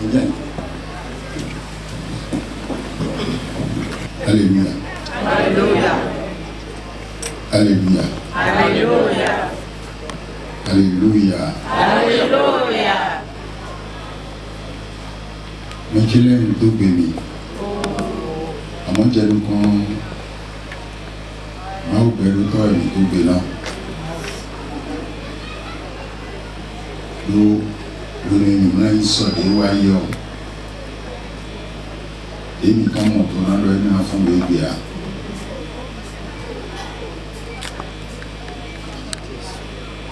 Amen. Alléluia. Alléluia. Alléluia. Alléluia. Alléluia. Alléluia. Mais quel est le tout béni? À mon Dieu, nous avons le temps et le tout béni. Nous avons sorte de royaume. Et nous avons tourné le enfant de Dieu.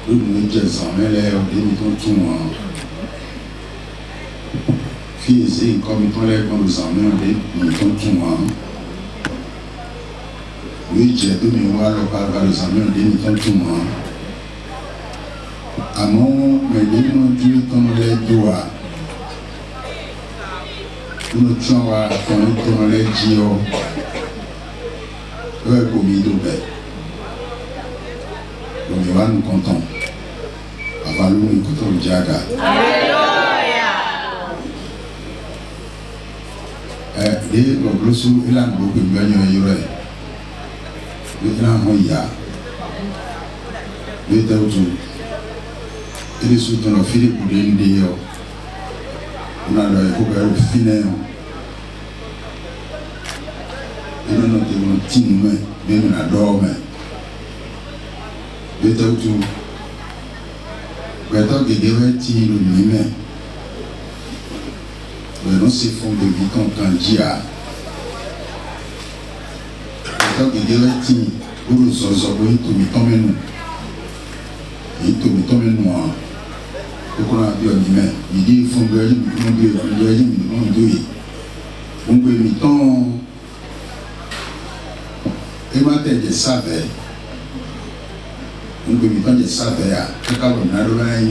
Nous avons dit ça, mais là, nous avons tout. Fils, comme ils ont l'air comme nous en main, nous avons tout. Oui, j'ai tout mis voir le parle les amis, nous avons tout. Amon, mais nous avons dit comme les doigts. Nous avons comme les dios. Oui, comme ils doivent. Donc, nous comptons. Avant nous, nous comptons le Diaga. Alléluia. Et le glossou, il a beaucoup de bien. Il a un moyen. Il est autour. Il est sous ton fil pour les idées. On a le finet. Il a notre petit humain, même la dorme. Il est autour. Maintenant que Dieu est tiré le lui-même, nous se font de vie quand Dieu a. Maintenant que Dieu est tiré, pour nous sortir, il tombe nous. Il tombe nous. Donc on a dit au lui-même, il dit il faut que nous on peut mi-temps. Et maintenant je savais. On peut mi-temps je savais à tout cas on a le vin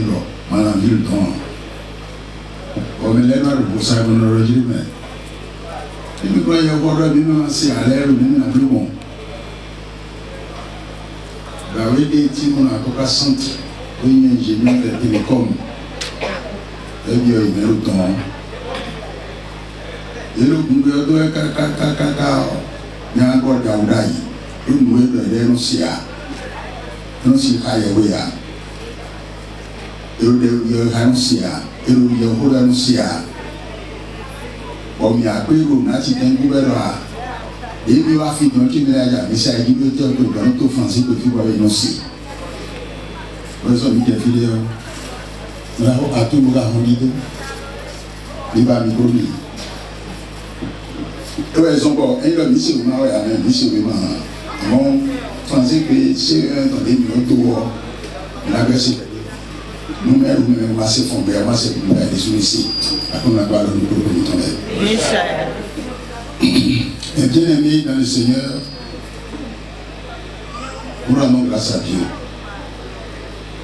malang ville temps. Comme les noirs pour ça on a rejeté mais. Et puis quand il y a encore bien c'est à l'air bien à plus bon. La vérité c'est qu'on a encore senti une ingénieur de télécom. Et bien il met le temps. Et le gouvernement doit kaka il y a encore Gaoudaï. Une nouvelle de dénoncer. Non si Kayaweya. Et le Hanusia. Et le Yahudanusia. Bon, il y a peu de nati d'un gouvernement. Et il y a fait donc il y a mais ça il y a tout dans tout français que tu vas énoncer. Vous avez mis des vidéos. Là à tout le monde a dit. Il va micro. Ouais, sont bon. Et le monsieur m'a ouais, un monsieur m'a. Bon, français que c'est dans des minutes la version. Nous-mêmes, on va se fonder, on va se fonder des ici. Après, on a pas le micro pour nous tomber. Et bien aimé dans le Seigneur, nous rendons grâce à Dieu.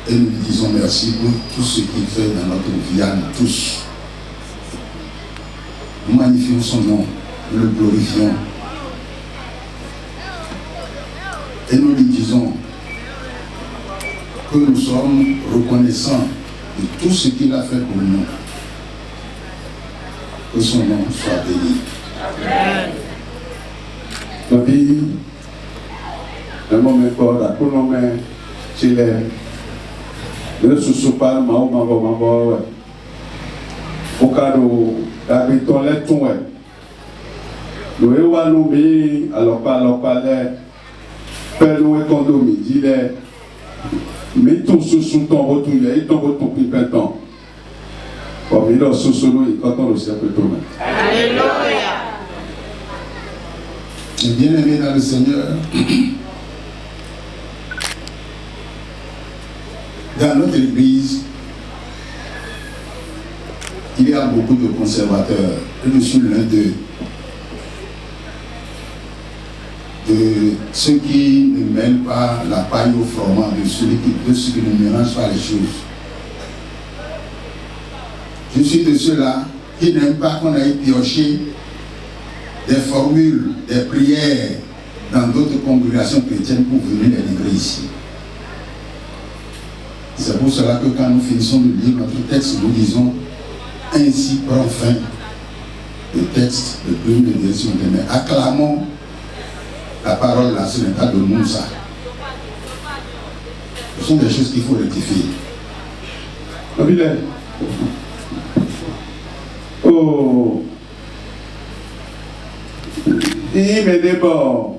Et nous lui disons merci pour tout ce qu'il fait dans notre vie à nous tous. Nous magnifions son nom, nous le glorifions. Et nous lui disons que nous sommes reconnaissants de tout ce qu'il a fait pour nous. Que son nom soit béni. Amen. Tapi, le moment pour la couronne, c'est le sous-soupal, ma au cadeau, la bétonette, tout ouais. Nous avons mis, alors pas, faire nous et condomi, dit mais ton sous ton retour, il tombe ton pipétant. Comme il a sous nous, quand on le sait que tout. Alléluia. Bien aimé dans le Seigneur, dans notre église, il y a beaucoup de conservateurs. Et je suis l'un d'eux. De ceux qui ne mêlent pas la paille au froment, de ceux qui ne mélangent pas les choses. Je suis de ceux-là qui n'aiment pas qu'on aille piocher des formules, des prières dans d'autres congrégations chrétiennes pour venir les livrer ici. C'est pour cela que quand nous finissons de lire notre texte, nous disons ainsi prend fin le texte de première direction. Mais acclamons la parole là, ce n'est pas de nous ça. Ce sont des choses qu'il faut rectifier. Oh, il me d'abord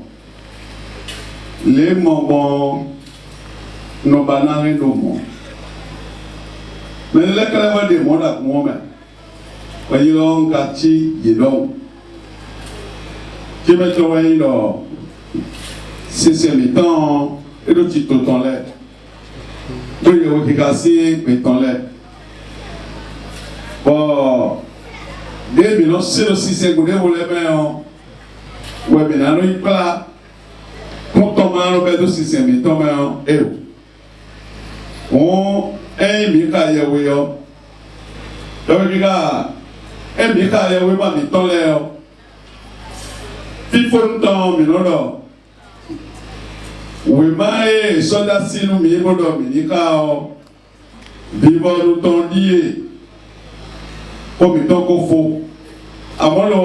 les moments nos bananes et nos mots. Mais les clavats des mots à moi, voyez donc, Cathy, y donc. Tu me trouves là, c'est mes temps, et le titre ton lait. Oui, il y a cassé, mais ton lait. Bon, dès que c'est le système, vous voulez bien, ouais, mais là, il pas. Pour tomber dans le système, il tombe en héros. On est Mika Yahweh. Donc, regarde, un Mika Yahweh, pas mis ton lait. Il faut le temps, mais non. Oui, mais soldat si nous m'y avons Dominica, vivons nous ton lié. Comme il t'en faut. Avant le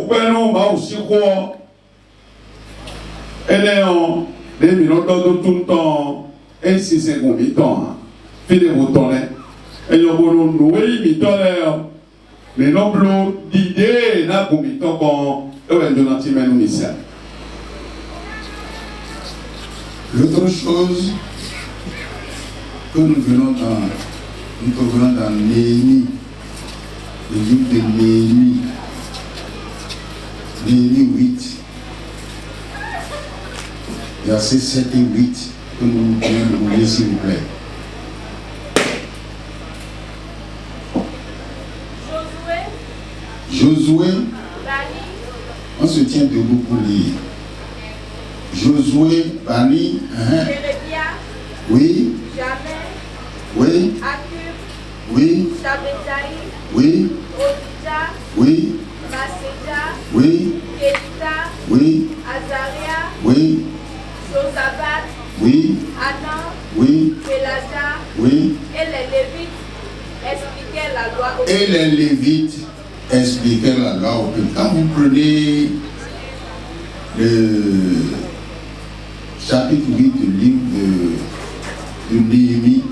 maintenant, on va aussi quoi. Et là, les minutes de tout le temps, et si c'est qu'on m'y tend, filez vos temps là. Et nous voulons nous m'y tend là. Mais non plus d'idées, n'a qu'on m'y tend quand on est de notre ministère. L'autre chose que nous venons dans Néhémie, le livre de Néhémie, Néhémie 8, versets 7 et 8, que nous pouvons lire s'il vous plaît. Josué, on se tient debout pour lire. Josué, Bani, oui, oui, oui, oui, oui, oui, oui, Azaria, oui, Josabat, oui, Adam, oui, Pélaja, oui. et les Lévites expliquaient la loi au Et les Lévites expliquaient la loi au peuple. Quand vous prenez le chapitre 8 du livre de Néhémie,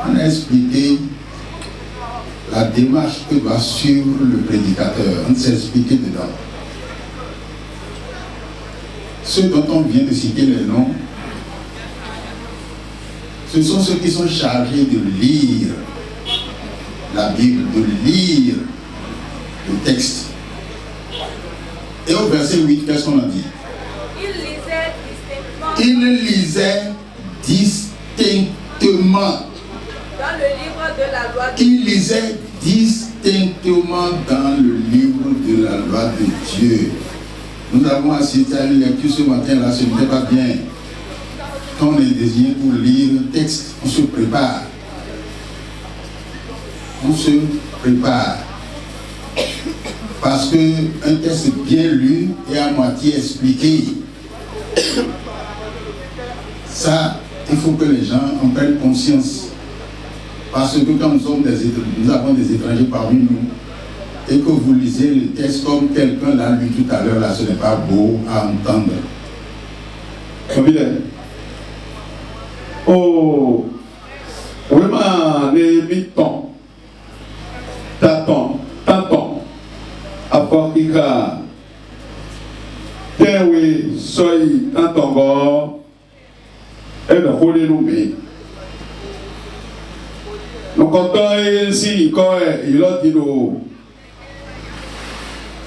on a expliqué la démarche que doit suivre le prédicateur. On s'est expliqué dedans. Ceux dont on vient de citer les noms, ce sont ceux qui sont chargés de lire la Bible, de lire le texte. Et au verset 8, qu'est-ce qu'on a dit? Il lisait distinctement. Dans le livre de la loi de Il lisait distinctement dans le livre de la loi de Dieu. Nous avons assisté à une lecture ce matin-là, ce n'était pas bien. Quand on est désigné pour lire le texte, on se prépare. On se prépare. Parce qu'un texte bien lu et à moitié expliqué, ça, il faut que les gens en prennent conscience. Parce que quand nous avons des étrangers parmi nous, et que vous lisez le texte comme quelqu'un l'a lu tout à l'heure, là, ce n'est pas beau à entendre. Oh, vraiment, les mitons, t'attends, à Portica, Tewi, Soy, Tantongo, et le Holy Lumi. Nous comptons ici, il a dit nous.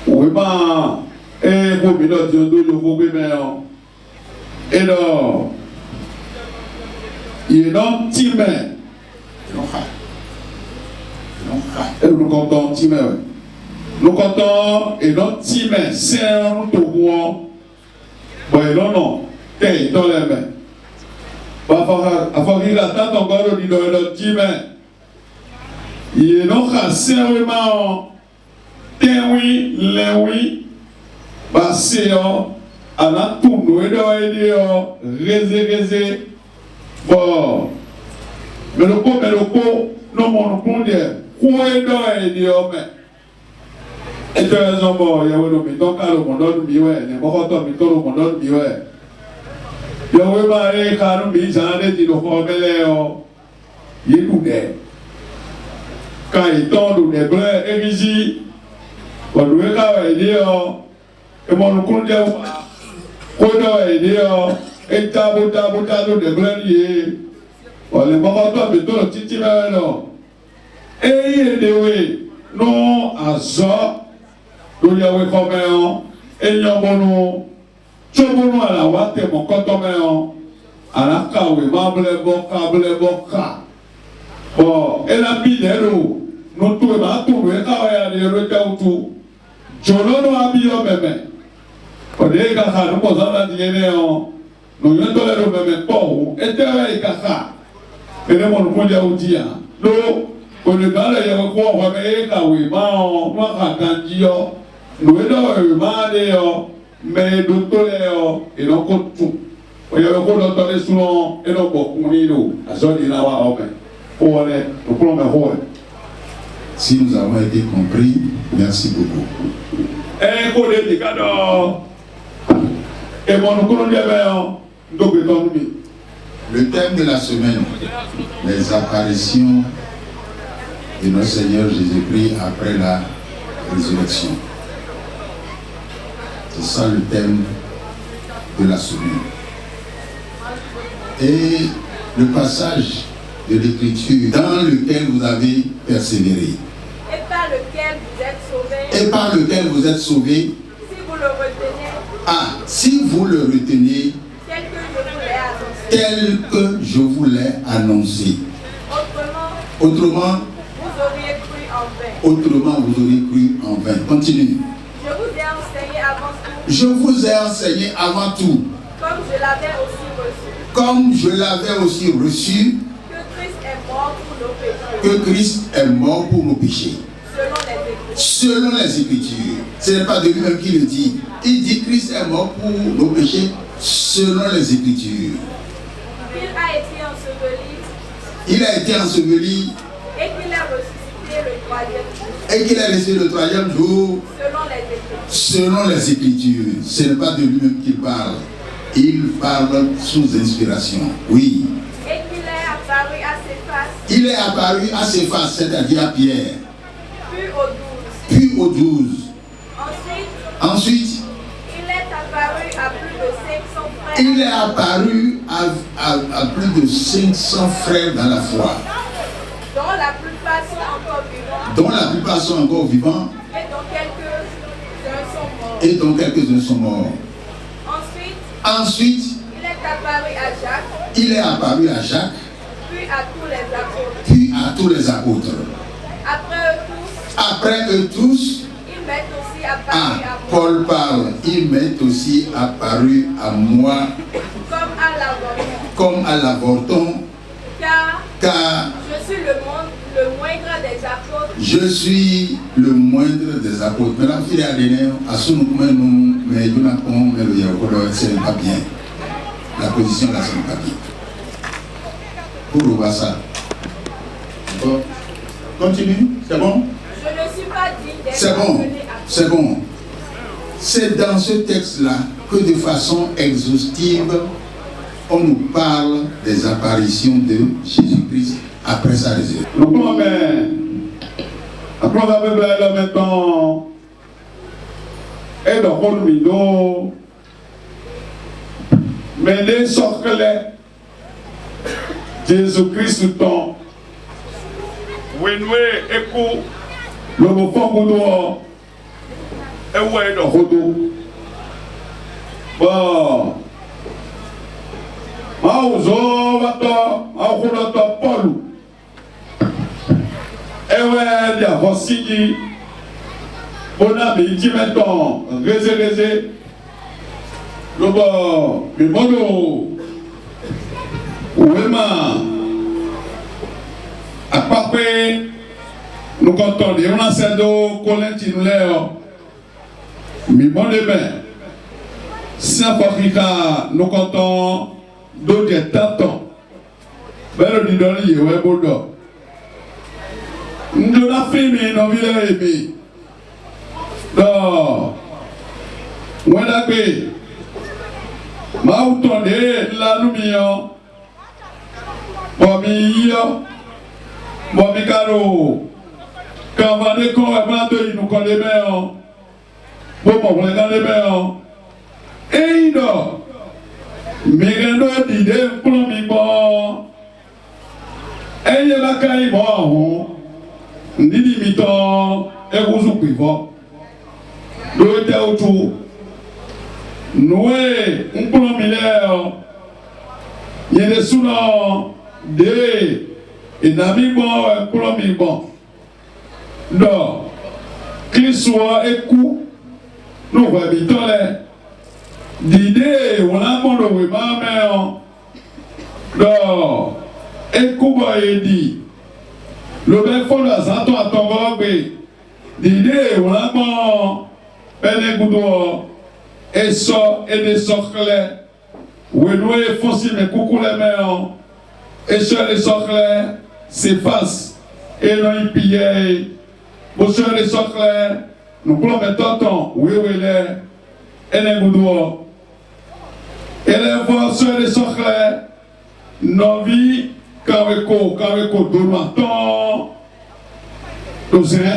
Vraiment, et vous, il a dit nous, et non, il est non timé. Et nous comptons timé. Nous comptons et non timé. C'est un tour. Bon, et non, t'es dans les mains. Afin qu'il attend encore le dit de timé. Il est non cassé vraiment. T'es oui, les oui. Bah, c'est à la tournée de réserver. Bon, mais le pot, non, mon point de quoi est dans les hommes. Et tu as raison, bon, il y a un homme, donc, à le monde, il y a un homme, il y a un monde, il y a il y a un mari qui a un mis en est il faut il est tout there. Quand il tombe des bleus et ici, on doit aider et mon compte et tabou des bleus liés. On les voit pas mais tout le titi là. Et il est déwé non à ça. Donc il y a un commun et il y a un bon Chobono à la wate mon cotomeo à la kawe mable boka bon et la bidero nous tout ma tout et kawe à les retautu jolono abio meme on est kaka nous posons la dieneo nous y entendons le meme po et te kaka et le monde mondia udia lo on le gars il y a quoi on va me kawe ma kanjio nous edo ma deo mais docteur et donc tout il y a beaucoup d'entendre souvent et donc beaucoup nilo à zone là wa ok pour aller pour prendre si nous avons été compris, merci beaucoup. Et pour les cadeaux et mon colonel donc le thème de la semaine, les apparitions de notre Seigneur Jésus-Christ après la résurrection. C'est ça le thème de la semaine. Et le passage de l'Écriture dans lequel vous avez persévéré. Et par lequel vous êtes sauvés. Et par lequel vous êtes sauvés. Si vous le retenez. Ah, si vous le retenez. Tel que je vous l'ai annoncé. Autrement, vous auriez cru en vain. Autrement, vous auriez cru en vain. Continue. Je vous ai enseigné avant tout. Je vous ai enseigné avant tout. Comme je l'avais aussi reçu. Comme je l'avais aussi reçu. Que Christ est mort pour nos péchés. Que Christ est mort pour nos péchés. Selon les Écritures. Ce n'est pas de lui-même qui le dit. Il dit Christ est mort pour nos péchés selon les Écritures. Il a été enseveli. Il a été enseveli. Et qu'il a ressuscité le troisième jour. Et qu'il a ressuscité le troisième jour. Selon les Écritures. Ce n'est pas de lui-même qu'il parle. Il parle sous inspiration. Oui. Et qu'il est apparu à ses faces. Il est apparu à ses faces, c'est-à-dire à Pierre. Puis aux 12. Ensuite, il est apparu à plus de 500 frères. Il est apparu à plus de 500 frères dans la foi. Dont la plupart sont encore vivants. Dont la plupart sont encore vivants. Et dont quelques-uns sont sont morts. morts. Ensuite, il est apparu à Jacques. Il est apparu à Jacques. Puis à tous les apôtres. Après eux tous. Il m'est aussi apparu à moi. Paul parle. Il m'est aussi apparu à moi. Comme à l'avorton. Car je suis le moindre des apôtres. Je suis le moindre des apôtres. Mais la fille a donné à son nom, mais il n'a pas le Yakodo, c'est pas bien. La position là, c'est pas bien. Pour voir ça. Bon. Continue, c'est bon? Je ne suis pas digne d'être. C'est bon, c'est bon. C'est dans ce texte-là que de façon exhaustive, on nous parle des apparitions de Jésus-Christ après sa résurrection. Après la Bible là maintenant, et dans le milieu, mais les sorcelets, Jésus-Christ temps, Wenwe écoute, le mot fort et ouais dans le dos. Bon. Mauzo vato, aukuloto polu. Ewe dia hosiki. Bona mi timeton, reze. Lobo, mi mono. Ouema. Apapé. Nous comptons, on a ces deux collègues nous l'air. Mi mono ben. Saint-Africa, nous comptons. D'autres temps, bẹ́ẹ̀ ni dọ́ni yìí wẹ́ bó dọ̀ ndona fíìmì nọ́bílẹ̀ èmi dọ̀ wọ́n dàgbé máa ń tọ̀ dé ńlanu mi yọ bọ̀mí yíyọ bọ̀mí kárò kàwáńdé kọ́ ẹ̀ máa tó inú kọ́lé mẹ́ọ̀ bó mọ̀kùnrin kọ́lé mẹ́ọ̀ èyí dọ̀ mìíràn ló dìde ńkúrò mi gbọ́ ẹ̀yẹ bá ká ìbọn ọ̀hún ndidi mi tọ́ ẹ̀wùsù pìfọ́ lórí tẹ́ ojú nùwé ńkúrò mi lẹ́ọ̀ yẹlẹ súná dé ìnàmí gbọ́ ẹ̀kúrò mi gbọ́ dọ̀ kírísùwọ̀ ẹ̀kú nùwẹ̀ mi tọ́lẹ̀ dìde wọn amọ̀rọ̀ wẹ̀ máa mẹ́ọ̀ dọ̀ ekúbọ̀ èdì ló bẹ́ fọ́lọ̀ àsátọ̀ àtọ̀gọ́gbè dìde wọn amọ̀ pẹ́lẹ́gùdọ̀ ẹ̀sọ́ ẹ̀dẹ̀sọ̀klẹ̀ wẹ̀lú ẹ̀fọ́sí mẹ́ kúkú lẹ́mẹ́ọ̀ ẹ̀sọ́ ẹ̀dẹ̀sọ̀klẹ̀ sèfàs ẹ̀rọ ìpìyẹ́ bọ́sọ̀ ẹ̀dẹ̀sọ̀klẹ̀ nùkúlọ̀mẹ́tọ̀tọ̀ wéwèlẹ̀ ẹ̀nẹ́gùdọ̀ elevɔ sɔre sɔxlɛ nɔvi kaweko doma tɔn dozɛ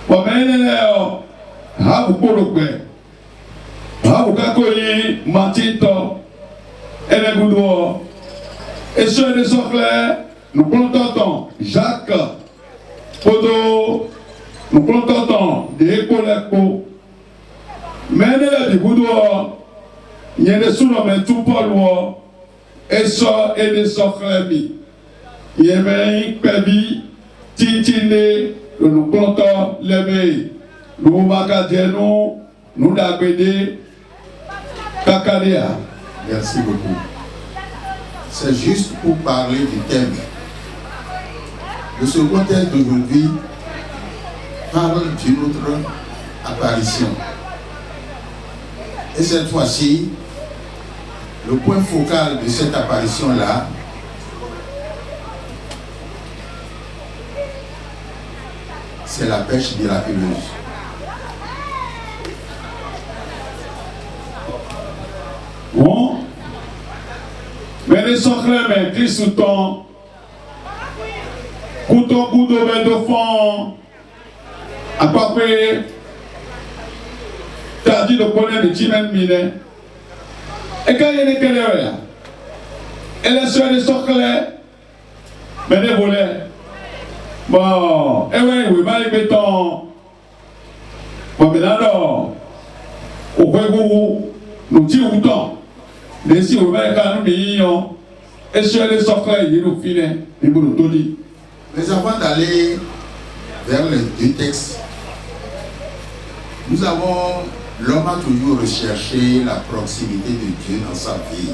bɔmɛ lɛ ɔ habu kpolokpɛ habu kako yi mati tɔ ɛnɛgudo esɔre sɔxlɛ nukulɔtɔtɔn Jacques poto nukulɔtɔtɔn de ekpolɛ kpo mɛ ne lɛ digudo nyɛnɛ sunɔ mɛ tu Paul wɔ esɔ ene sɔxlɛ mi yɛmɛ kpɛbi titine lɔnukplɔtɔ lɛmɛ numakadɛnu nudagbede kakalia. Merci beaucoup. C'est juste pour parler du thème. Le second thème d'aujourd'hui parle d'une autre apparition. Et cette fois-ci, le point focal de cette apparition-là, c'est la pêche miraculeuse. Bon, mais les socrets, mais Christ ton couteau couteau de fond, à peu près, t'as dit de connaître le chimène mine. Et quand il y a des là, elle est sur les socrets, mais les volets. Bon, et oui, mal les béton. Bon, mais là, au Ouégourou, nous tirons autant. Les si vous voyez quand nous millions, et sur les socrets, il nous filent, il nous tout dit. Mais avant d'aller vers les deux textes, l'homme a toujours recherché la proximité de Dieu dans sa vie.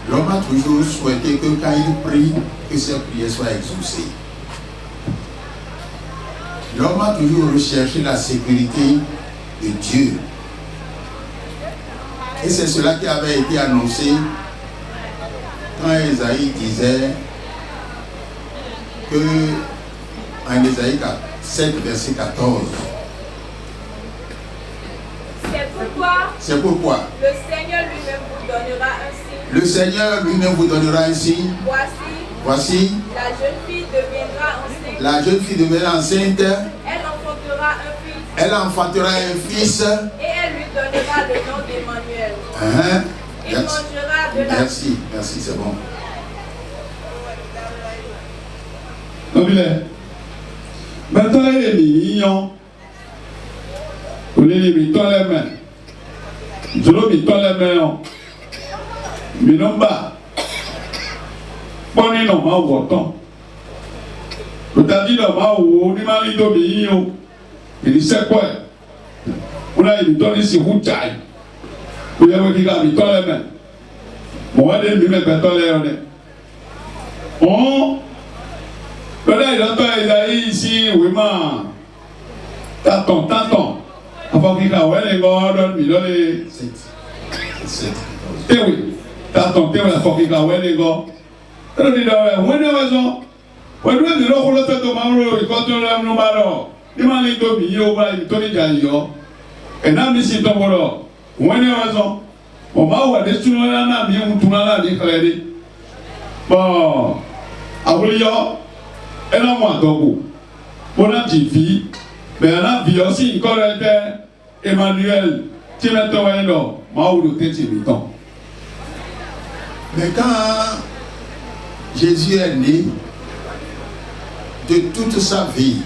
L'homme a toujours souhaité que quand il prie, que ses prières soient exaucées. L'homme a toujours recherché la sécurité de Dieu. Et c'est cela qui avait été annoncé quand Ésaïe disait que, en Ésaïe 7, verset 14, c'est pourquoi le Seigneur lui-même vous donnera un signe. Le Seigneur lui-même vous donnera un signe. Voici, la jeune fille deviendra enceinte. La jeune fille deviendra enceinte. Elle enfantera un fils. Et elle lui donnera le nom d'Emmanuel. Il mangera de la... Merci, c'est bon. Maintenant, il est mignon. Il est mignon les mains. Je l'ai mis dans les mains. Mais non, pas. Bonne non, ma votant. Le tadi non, ma ou, ni ma lido mignon. Il dit c'est quoi? On a mis dans les si vous taille. Vous avez dit là, mis dans les mains. Bon, on a dit, mais dans les mains. On. Là, il a ici, oui, ma. T'attends. Avant qu'il y ait un gars, il y a 7. Eh oui. t'as tenté la foquille quand ouais les gars. T'as dit là ouais de raison. Ouais doit dire qu'on le fait de mamro et quand on l'a nous malo. Il m'a dit que il au bas il tourne déjà yo. Et là mais si ton bolo. Ouais de raison. On va voir des choses là na mi on tourne là des crédits. Bon. Awulio et là moi dogo. On a dit vie. Mais on a vu aussi encore Emmanuel. Tu m'as envoyé là. Mais quand Jésus est né, de toute sa vie,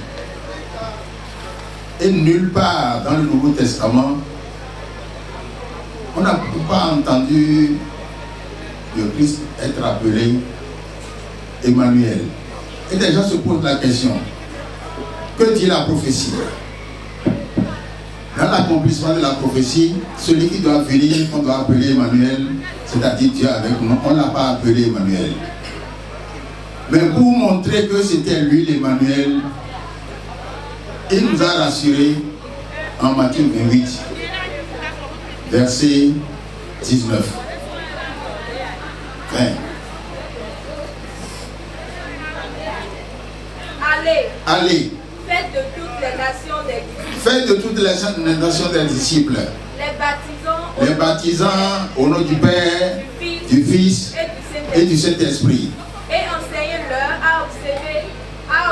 et nulle part dans le Nouveau Testament, on n'a pas entendu le Christ être appelé Emmanuel. Et des gens se posent la question, que dit la prophétie? Dans l'accomplissement de la prophétie, celui qui doit venir, on doit appeler Emmanuel, c'est-à-dire Dieu avec nous, on ne l'a pas appelé Emmanuel. Mais pour montrer que c'était lui l'Emmanuel, il nous a rassurés en Matthieu 28, verset 19. 20. Allez. Faites de toutes les nations des disciples. Faites de toutes les nations des disciples. Les baptisant au nom du Père, du Fils et du Saint-Esprit. Et enseignez-leur à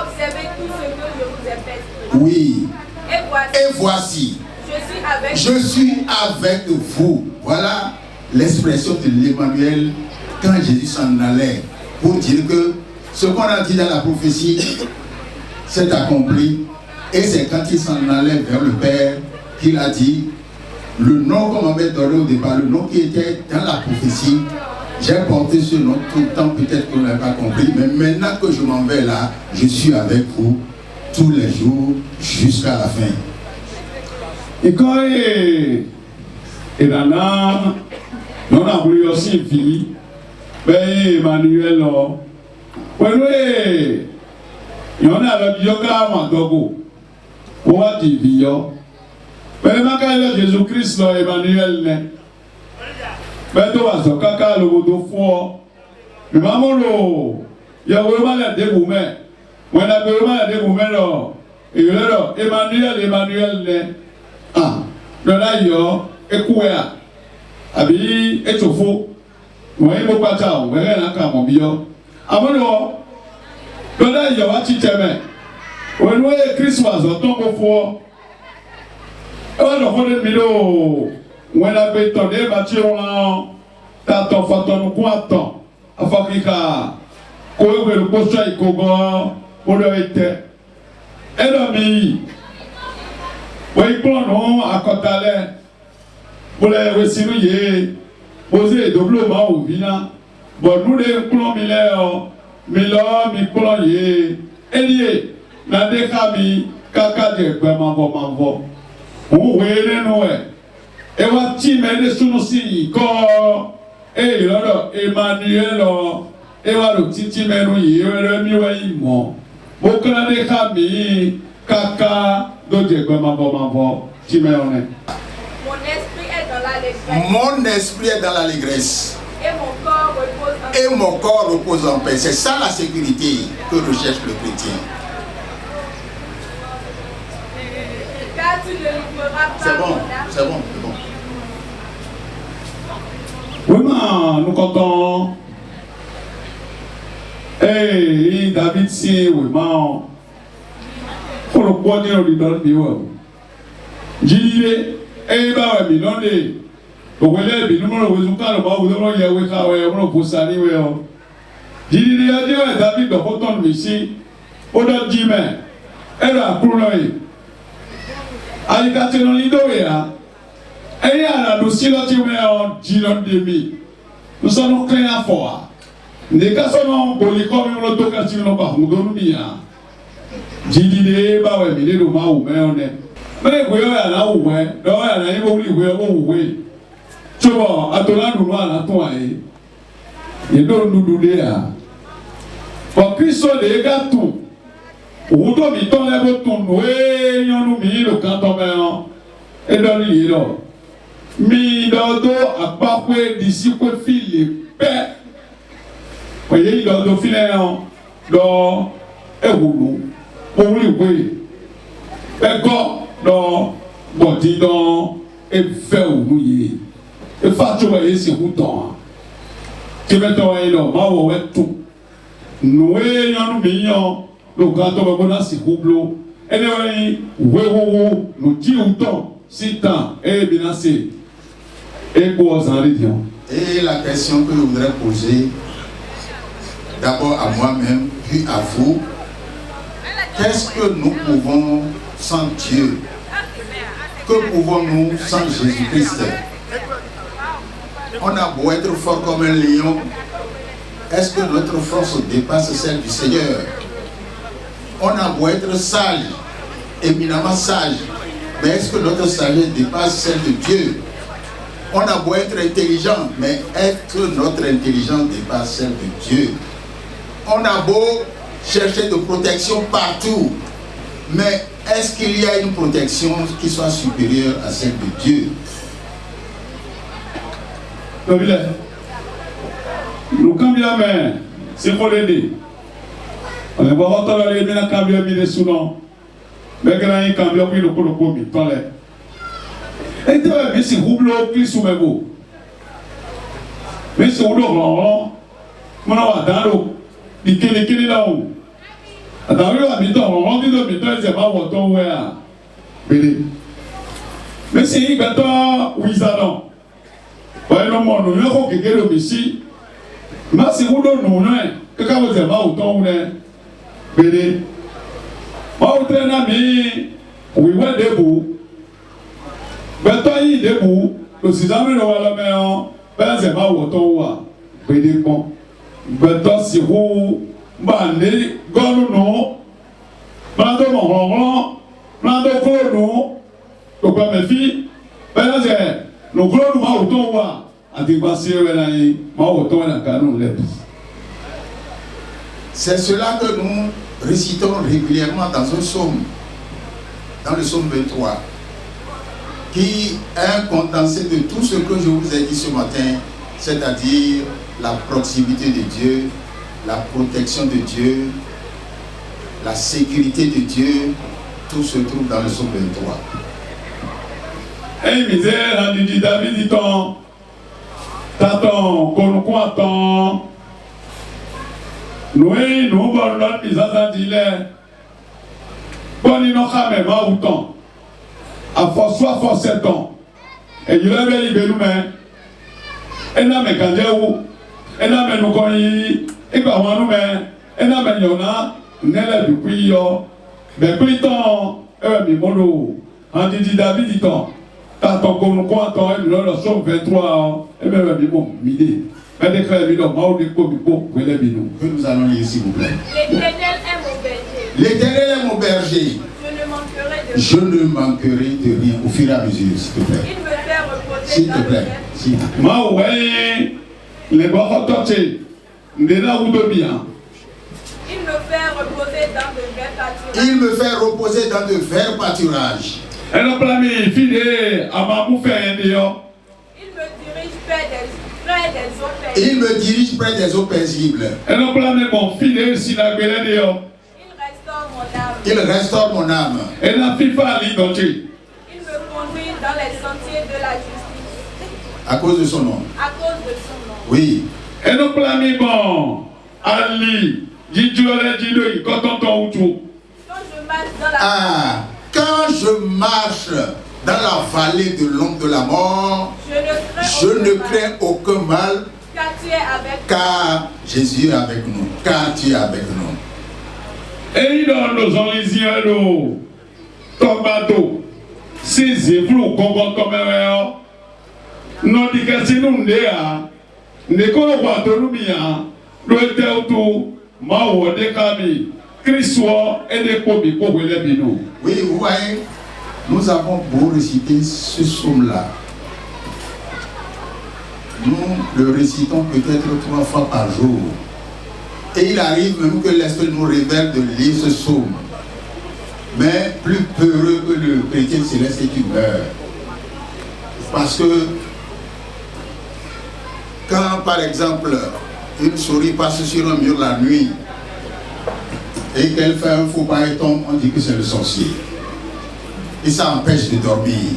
observer tout ce que je vous ai prescrit. Oui. Et voici. Je suis avec vous. Voilà l'expression de l'Emmanuel quand Jésus s'en allait. Pour dire que ce qu'on a dit dans la prophétie s'est accompli. Et c'est quand il s'en allait vers le Père qu'il a dit le nom qu'on m'avait donné au départ, le nom qui était dans la prophétie. J'ai porté ce nom tout le temps, peut-être que vous n'avez pas compris, mais maintenant que je m'en vais là, je suis avec vous tous les jours jusqu'à la fin. Et quand il en a, on a voulu aussi vie, ben Emmanuel, oui, il y en a le yoga Mandogo, on va dire bio. Mais quand Jésus-Christ, Emmanuel, mais tu vas sur caca le bout fort. Mais maman, il y a vraiment la dégoût-mais. On a vraiment la dégoût-mais là. Et là, Emmanuel, ah, là, il y a Ekouya. Abi, et Chofo. Moi, il ne faut pas ça, on va rien à mon bio. Avant là, il y a un petit thème. On voit Christmas, on tombe au fort. On va le milo. On a bétonné, bâtiment, t'as ton faton, quoi, ton. Africa, quoi, le poste, il cogo, pour le été. Et l'ami, oui, non, à Cotalé, pour les recevoir, poser doublement au vina. Bon, nous les plans millénaires, mi-plans, et n'a des camis, caca de Mambo. On voyait nous, et on t'y met les sous-aussi, quand, et là, Emmanuel, et on le petit menouille, le miouaïmon. Beaucoup de camis, caca, de Mambo, t'y mets on est. Mon esprit est dans l'allégresse. Et mon corps repose en paix. C'est ça la sécurité que recherche le chrétien. Car tu ne livreras pas. C'est bon. Oui, mais nous comptons. Hey, David, si, oui, mais pour le point de vue de l'Union, j'ai et bah oui, non les, donc on est bien, nous le résultat le bas, vous devez y avoir quand même, on peut s'arriver. J'ai dit à Dieu, David, donc autant de ici, on a dit mais, elle a pour lui, à l'écart de l'Ido et à la dossier là tu mets en gilon demi, nous sommes créés à fort. Les cas sont pour les communes l'autocation non pas, nous donnons bien. J'ai dit bah oui, mais le mal où mais on est. Mais vous voyez là où est, là il va oublier tu vois, à ton nous à toi et donc nous donner à pour Christ les gâteaux où toi mi ton les boutons nous et nous mi le canton et dans l'île mi dodo akpakwe disi kwe fili pe. Oye dodo file do ewulu owuli we. Ego do body do efe olu ye. Efa to we si huton. Tibeto we do ma wo wetu. Noe yonu miyan lo gato babona si hublo. Ene wewo no di uton sitan e binase. Et la question que je voudrais poser, d'abord à moi-même, puis à vous, qu'est-ce que nous pouvons sans Dieu? Que pouvons-nous sans Jésus-Christ? On a beau être fort comme un lion, est-ce que notre force dépasse celle du Seigneur? On a beau être sage, éminemment sage, mais est-ce que notre sagesse dépasse celle de Dieu? On a beau être intelligent, mais est-ce que notre intelligence dépasse celle de Dieu? On a beau chercher de protection partout, mais est-ce qu'il y a une protection qui soit supérieure à celle de Dieu? Nous cambions, mais c'est pour l'aider. On va voir les bien cambier les sous-noms. Mais quand il cambie, il le coule et tu vas si roublo qui sous mes mots. Mais c'est au long, mon avadalo, il est là-haut. Attends, il a mis ton on dit de mi-temps, c'est pas votre ouais. Mais c'est il va toi, oui, ça non. Ouais, non, mon nom, il faut que le messie. Mais c'est où le nom, que quand vous êtes pas autant, Bédé. Moi, vous traînez ami, oui, ouais, debout. Beto yi debu lo sizame lo wala meon benze ma woto wa bede kon beto si hu ba ne golu no mando mo mando ko no to pa me fi benze no golu ma woto wa ati ba si we na yi ma woto na kanu le. C'est cela que nous récitons régulièrement dans un psaume, dans le psaume 23. Qui est un condensé de tout ce que je vous ai dit ce matin, c'est-à-dire la proximité de Dieu, la protection de Dieu, la sécurité de Dieu, tout se trouve dans le psaume 23. Hey, misère, on dit David dit on, t'attends, qu'on nous attend. Nous, nous, bon, l'autre, ils ont dit, bon, ils n'ont jamais pas autant. A force 7 ans. Et il avait libéré nous-mêmes. Et n'a mais quand et n'a mais nous connaît. Et quand on nous-mêmes. Et n'a mais y'en n'est depuis yo. Mais plus temps, mais mon en dit David dit tant. T'as ton qu'on nous compte, et nous le sommes 23 et même bon, midi. Mais déclare évidemment, moi, que nous allons lire s'il vous plaît. L'Éternel est mon berger. L'Éternel est mon berger. Je ne manquerai de rien au fur et à mesure, s'il te plaît. Il me fait reposer s'il te plaît. Moi, ouais, les bords tortés, les là où de bien. Il me fait reposer dans de verts pâturages. Il me fait reposer dans de verts pâturages. Elle a plané, filé, à ma mouffe et dehors. Il me dirige près des eaux paisibles. Il me dirige près des eaux paisibles. Elle a plané mon filet, si la gueule dehors. Il restaure mon âme. Et la FIFA il me conduit dans les sentiers de la justice. À cause de son nom. À cause de son nom. Oui. Et nous planons bon. Ali, quand je marche dans la vallée de l'ombre de la mort, je ne crains aucun mal. Car Jésus est avec nous. Car tu es avec nous. Et dans nos enlisiens, nos tomatos, ces évreux, comme un non, dit que si nous ne connaissons pas tout le monde, nous sommes Mao de Kami, Christois et des commis pour les binous. Oui, vous voyez, nous avons beau réciter ce psaume-là. Nous le récitons peut-être 3 fois par jour. Et il arrive même que l'Esprit nous révèle de lire ce psaume. Mais plus peureux que le chrétien céleste qui meurt. Parce que Quand par exemple une souris passe sur un mur la nuit et qu'elle fait un faux pas et tombe, on dit que c'est le sorcier. Et ça empêche de dormir.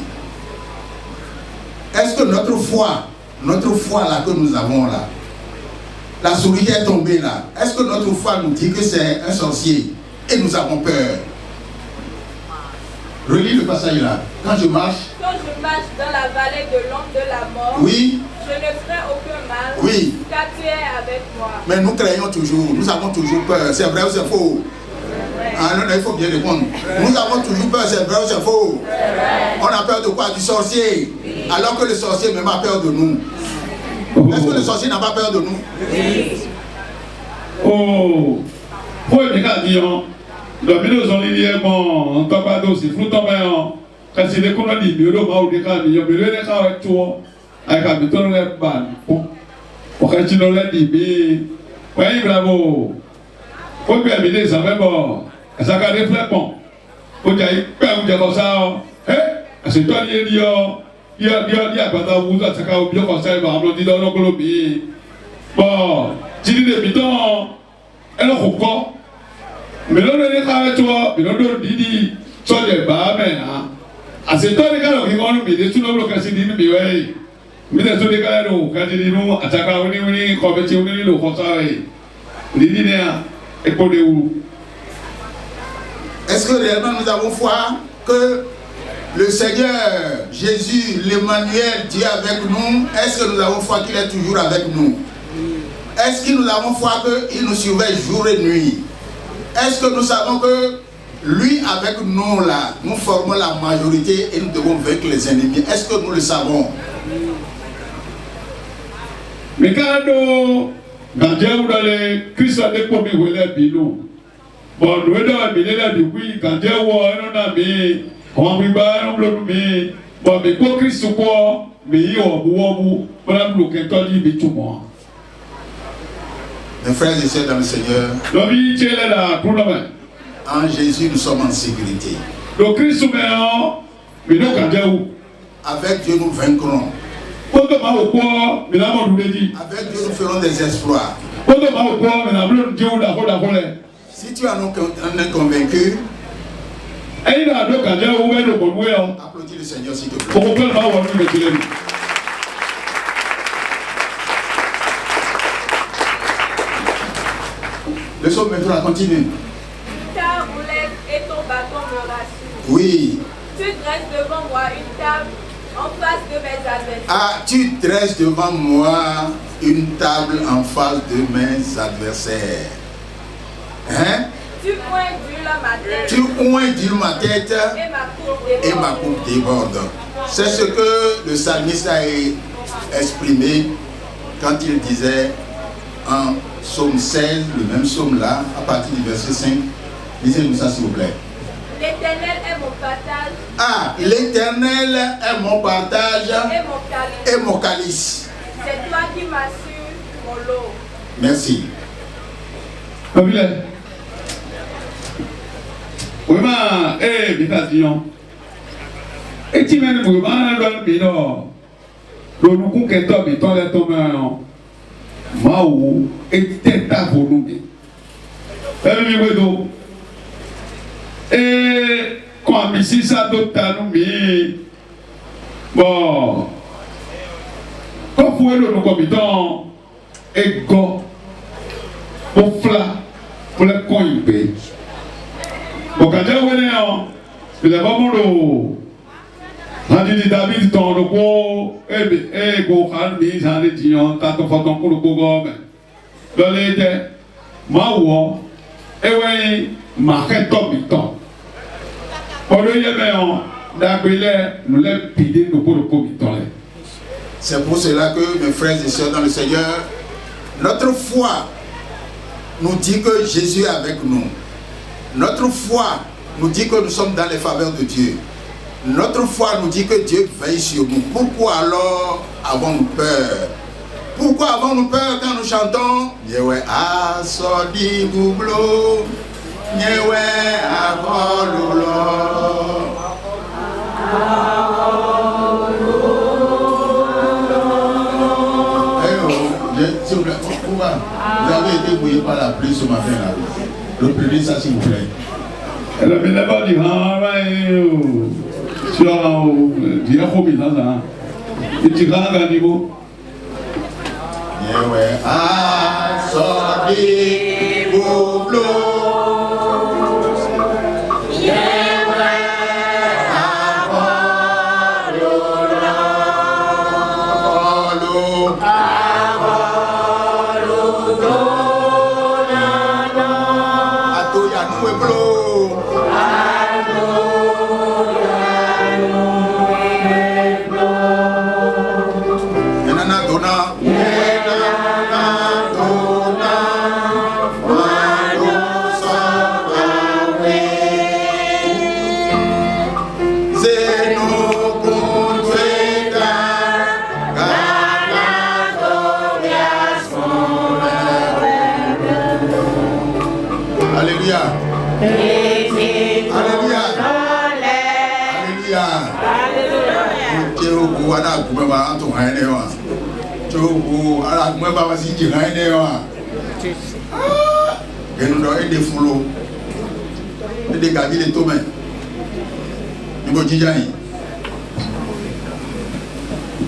Est-ce que notre foi là que nous avons là, la souris est tombée là, est-ce que notre foi nous dit que c'est un sorcier et nous avons peur? Relis le passage là. Quand je marche dans la vallée de l'ombre de la mort, oui, je ne ferai aucun mal, oui, car tu es avec moi. mais nous craignons toujours, nous avons toujours peur. C'est vrai ou c'est faux? Ah non, il faut bien répondre. Nous avons toujours peur, c'est vrai ou c'est faux? On a peur de quoi? Du sorcier. Alors que le sorcier même a peur de nous. Est-ce que le sorcier n'a pas peur de nous? Oh, pour les cas disons, le milieu zone il est bon, on t'a pas d'aussi, flou tombé en, quand c'est des colons du bureau, bah ou des cas, il y a des cas avec toi, avec un béton les ban, pour que tu ne l'aies dit, mais, oui bravo, faut bien aider ça même bon, ça garde des flèches pour dire, quand vous êtes comme ça, c'est toi qui dis, il y a pas de vous, ça quand bien comme ça, il va me dire dans le Colombie, bon, tu dis des bétons, elle en comprend. Mais l'on est avec toi, mais l'on dit, tu es bas, mais à ce temps, les gars, qui vont nous dire, tout le monde qui s'est dit, mais oui, mais les autres gars, quand ils disent, nous, à chaque fois, on est convertis, on est comme ça, les dîners, et pour les où? Est-ce que réellement nous avons foi que le Seigneur Jésus, l'Emmanuel, Dieu avec nous, est-ce que nous avons foi qu'il est toujours avec nous? Est-ce que nous avons foi qu'il nous surveille jour et nuit? Est-ce que nous savons que lui avec nous là, nous formons la majorité et nous devons vaincre les ennemis? Est-ce que nous le savons? Mais quand Dieu vous donne Christ a découvert où il est bino. Bon, nous devons bien là depuis quand Dieu voit un ami, on va bien on le met. Bon, mais quoi Christ quoi? Mais il y a beaucoup voilà nous que toi dit tout moi. Mes frères et sœurs dans le Seigneur, en Jésus nous sommes en sécurité. Avec Dieu nous vaincrons. Avec Dieu nous ferons des exploits. Si tu en es convaincu, applaudis le Seigneur s'il te plaît. Le psaume 23 continue. Ta roulette et ton bâton me rassurent. Oui. Tu dresses devant moi une table en face de mes adversaires. Ah, tu dresses devant moi une table en face de mes adversaires. Hein? Tu oindules ma tête. Tu oindules ma tête et ma coupe déborde. C'est ce que le psalmiste a exprimé quand il disait en Psaume 16, le même psaume là, à partir du verset 5. Lisez-nous ça s'il vous plaît. L'Éternel est mon partage. Ah, l'Éternel est mon partage et mon calice. C'est toi qui m'assures mon lot. Merci. Oui, ma, Bitazion. Et tu m'as dit, le nous qui est tombé, ton est tombé. Maou était à volonté. Et quand ici ça d'autres nous bon, quand vous êtes le committant et go pour fla pour le coïnper. Bon, quand vous venez vous avez vraiment le Andi David ton le go et go calmi ça les dions tant que faut ton pour le go dans les maou et oui marqué top temps pour le yéméon d'abelé nous les pider nous pour le comiton. C'est pour cela que mes frères et sœurs dans le Seigneur, notre foi nous dit que Jésus est avec nous. Notre foi nous dit que nous sommes dans les faveurs de Dieu. Notre foi nous dit que Dieu veille sur nous. Pourquoi alors avons-nous peur? Pourquoi avons-nous peur quand nous chantons Yewe asodi goublo, Yewe akololo. S'il vous plaît, vous avez été bouillé par la pluie ce matin là. Reprenez ça s'il vous plaît. Elle avait d'abord dit,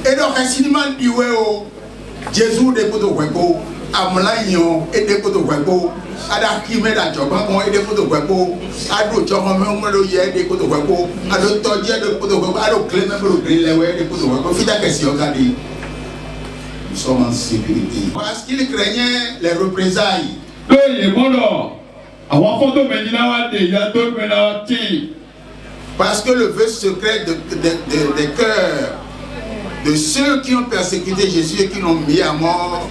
et donc infiniment dit ouais Jésus de koto kweko amlanyo et de koto kweko ada kime da joba mo et de koto kweko ado joba mo lo ye de koto kweko ado toje de koto kweko ado clé même le grille ouais de koto kweko fita question gadi nous sommes en sécurité parce qu'il craignait les représailles parce que le vœu secret des cœurs de ceux qui ont persécuté Jésus et qui l'ont mis à mort,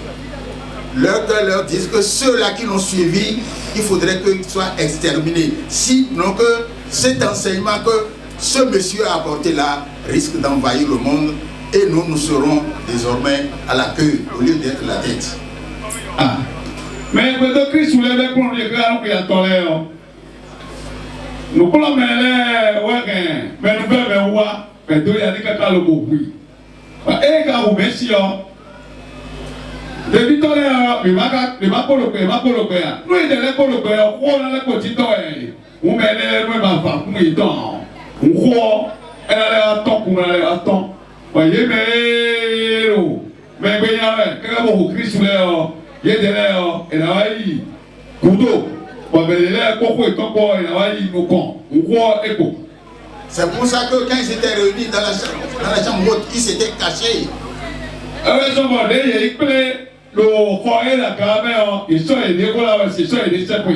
leur cœur leur disent que ceux-là qui l'ont suivi, il faudrait qu'ils soient exterminés. Sinon que cet enseignement que ce monsieur a apporté là risque d'envahir le monde et nous serons désormais à la queue au lieu d'être la tête. Ah. Mais quand Christ soulève pour les gars qui a toléré, nous pouvons mais nous pouvons voir, mais deux y a des cas le beau oui. Et quand vous messieurs, depuis toléré, mais ma pour le père, nous il est pour le père, on a la petite oreille, on met les mains à faire comme il temps, on croit, elle a l'air pour elle attend. Voyez, mais quand vous Christ soulève, il y a des lèvres, et là, il couteau. C'est pour ça que quand ils étaient réunis dans la chambre haute, ils s'étaient cachés.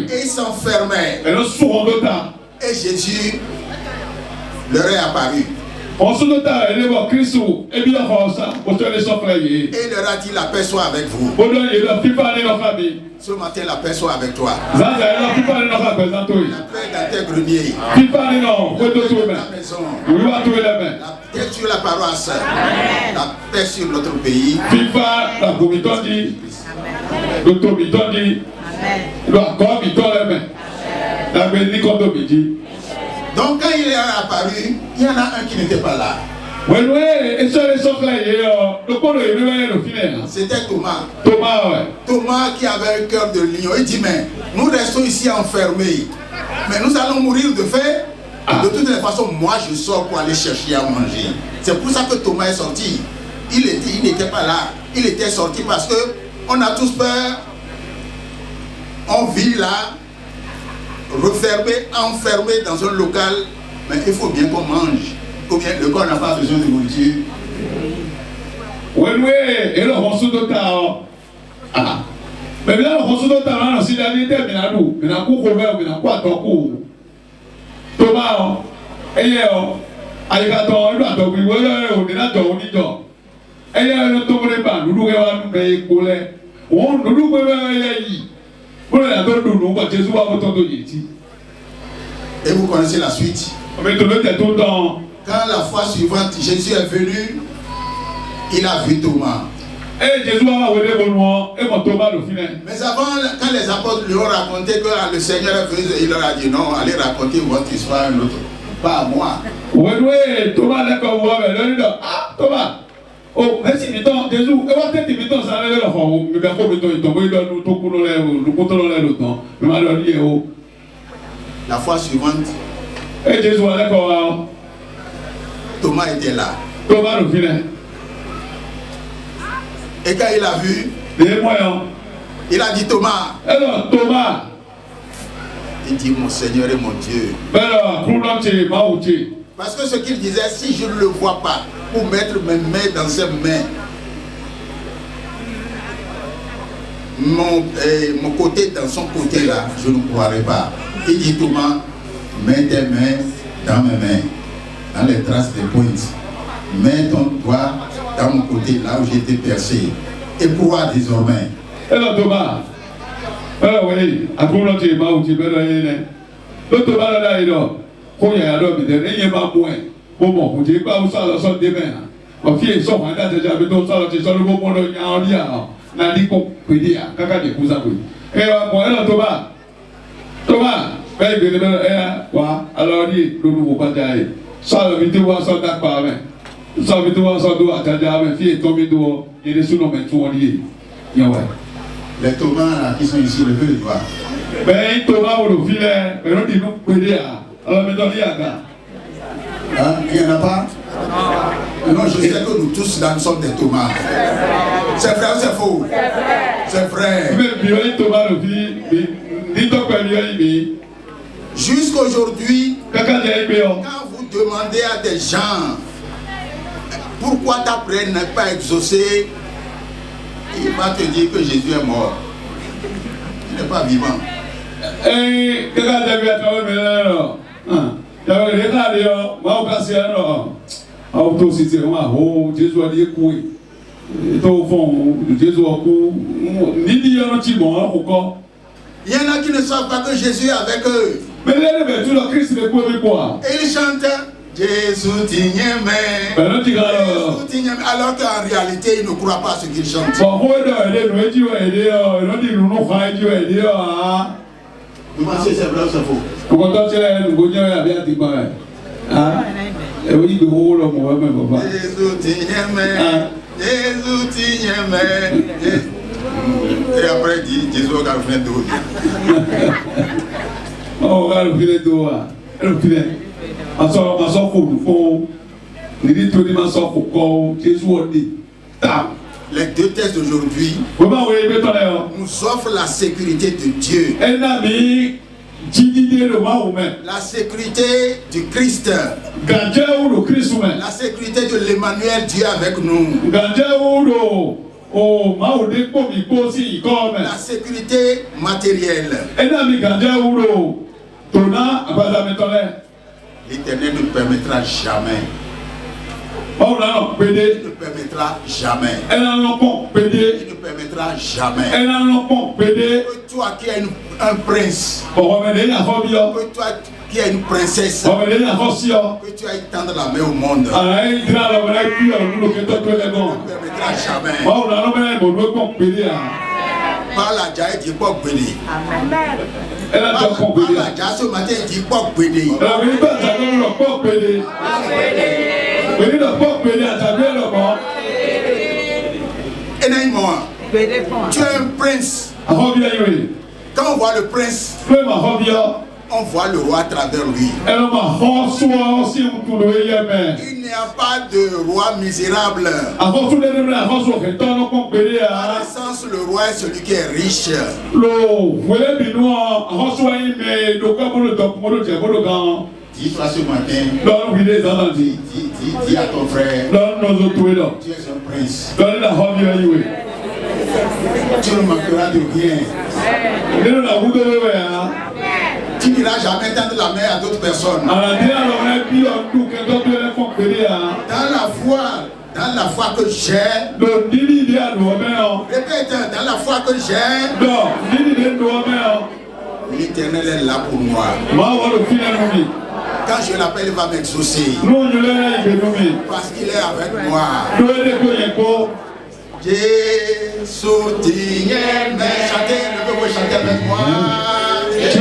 Et ils s'enfermaient. Et Jésus leur est apparu. Et il leur a dit la paix soit avec vous. Ce matin la paix soit avec toi. La paix dans tes greniers. La maison. La paix sur la paroisse. La paix sur notre pays. Donc quand il est apparu, il y en a un qui n'était pas là. C'était Thomas. Thomas qui avait un cœur de lion. Il dit mais nous restons ici enfermés. Mais nous allons mourir de faim. De toutes les façons, moi je sors pour aller chercher à manger. C'est pour ça que Thomas est sorti. Il n'était pas là. Il était sorti parce que on a tous peur. On vit là. Enfermé dans un local, mais il faut bien qu'on mange. Combien le corps n'a pas besoin de nourriture. Oui, et le ronceau de tard. Ah, mais bien le ronceau de tard, c'est la vie de Minadou, mais la cour ouverte, mais la quoi ton cours. Thomas, et Aligaton, il doit tomber, on est là, on dit donc. Et il ne tomberait pas, nous nous avons payé pour les. On nous nous et vous connaissez la suite. Quand la fois suivante, Jésus est venu, il a vu Thomas. Mais avant, quand les apôtres lui ont raconté que le Seigneur est venu, il leur a dit non, allez raconter votre histoire à un autre, pas à moi. Thomas, oh, merci, Jésus, et votre tête, ça allait le faire. bon, mais d'accord, mais il tombe dans le tout pour le contrôle de l'autant. Mais malheureusement, La fois suivante, et Jésus est d'accord. Thomas était là. Thomas le filet. Et quand il a vu, Des moyens. il a dit Thomas. Alors, Thomas. Il dit mon Seigneur et mon Dieu. Alors, Parce que ce qu'il disait, si je ne le vois pas, pour mettre mes mains dans ses mains, mon côté dans son côté là, je ne croirais pas. Il dit Thomas, mets tes mains dans mes mains, dans les traces des pointes. Mets ton doigt dans mon côté là où j'étais percé. Et crois désormais. Alors Thomas, alors oui, à quoi l'on t'est pas où tu peux aller? Le Thomas là il dort. Quand il y a l'homme, il n'y a pas moins. Bon, vous dites pas où ça le sol des mains. Ma fille est sortie, elle a déjà vu ton sol, tu sors le bon monde, il y a un lien. La dit qu'on peut dire, caca des cousins. Et bon, alors Thomas, ben il est quoi? Alors dit, le nouveau bataille. Ça le vidéo, ça d'accord avec. Ça vidéo, ça doit attendre avec fille tombée dehors, il est sous nos mains, tout on dit. Les Thomas là, qui sont ici, levez les doigts. Ben Thomas ou le filet, mais on dit nous peut dire. Alors maintenant il y a gars. Hein? Il n'y en a pas? Non, je sais que nous tous là, nous sommes des Thomas. C'est vrai ou c'est faux? C'est vrai. Mais Thomas le filet, dis-toi que lui jusqu'aujourd'hui, quand vous demandez à des gens pourquoi ta prière n'est pas exaucée, il va te dire que Jésus est mort. Il n'est pas vivant. Et quelqu'un a vu à travers mes lèvres. J'avais regardé, moi au passé, autocité, Jésus a dit quoi? Au fond, Jésus a dit, il y a un petit bon, encore. Il y en a qui ne savent pas que Jésus est avec eux. Mais là, tout le Christ est quoi? Et ils chantent Jésus t'ignomme. Alors qu'en réalité, ils ne croient pas à ce qu'ils chantent. Vous pensez que c'est vrai ou c'est faux? Jésus t'ignomme. Jésus t'ignomme. Et après, il dit Jésus a fait de l'eau. Oh, regarde le filet d'eau. Le filet. Ma soeur, les deux textes d'aujourd'hui nous offrent la sécurité de Dieu. La sécurité du Christ. La sécurité de l'Emmanuel, Dieu avec nous. La sécurité matérielle. L'Éternel ne permettra jamais. Il ne permettra jamais. Il ne permettra jamais. Que toi qui es un prince, que toi qui es une princesse, que tu ailles tendre la main au monde. Il ne permettra jamais. Par la jaille dit pas béni. Par la jaille ce matin dit pas béni. Tu es un prince. Quand on voit le prince, on voit le roi à travers lui. Il n'y a pas de roi misérable. À l'essence, le roi est celui qui est riche. Dis-toi ce matin, dis à ton frère, tu es un prince. Tu ne manqueras de rien. Tu n'iras jamais tendre la main à d'autres personnes. Dans la foi que j'ai, répète, dans la foi que j'ai, l'Éternel est là pour moi. Quand je l'appelle, il va m'exaucer. Parce qu'il est avec moi. Jésus t'aime. Chantez, ne peux pas chanter avec moi. Jésus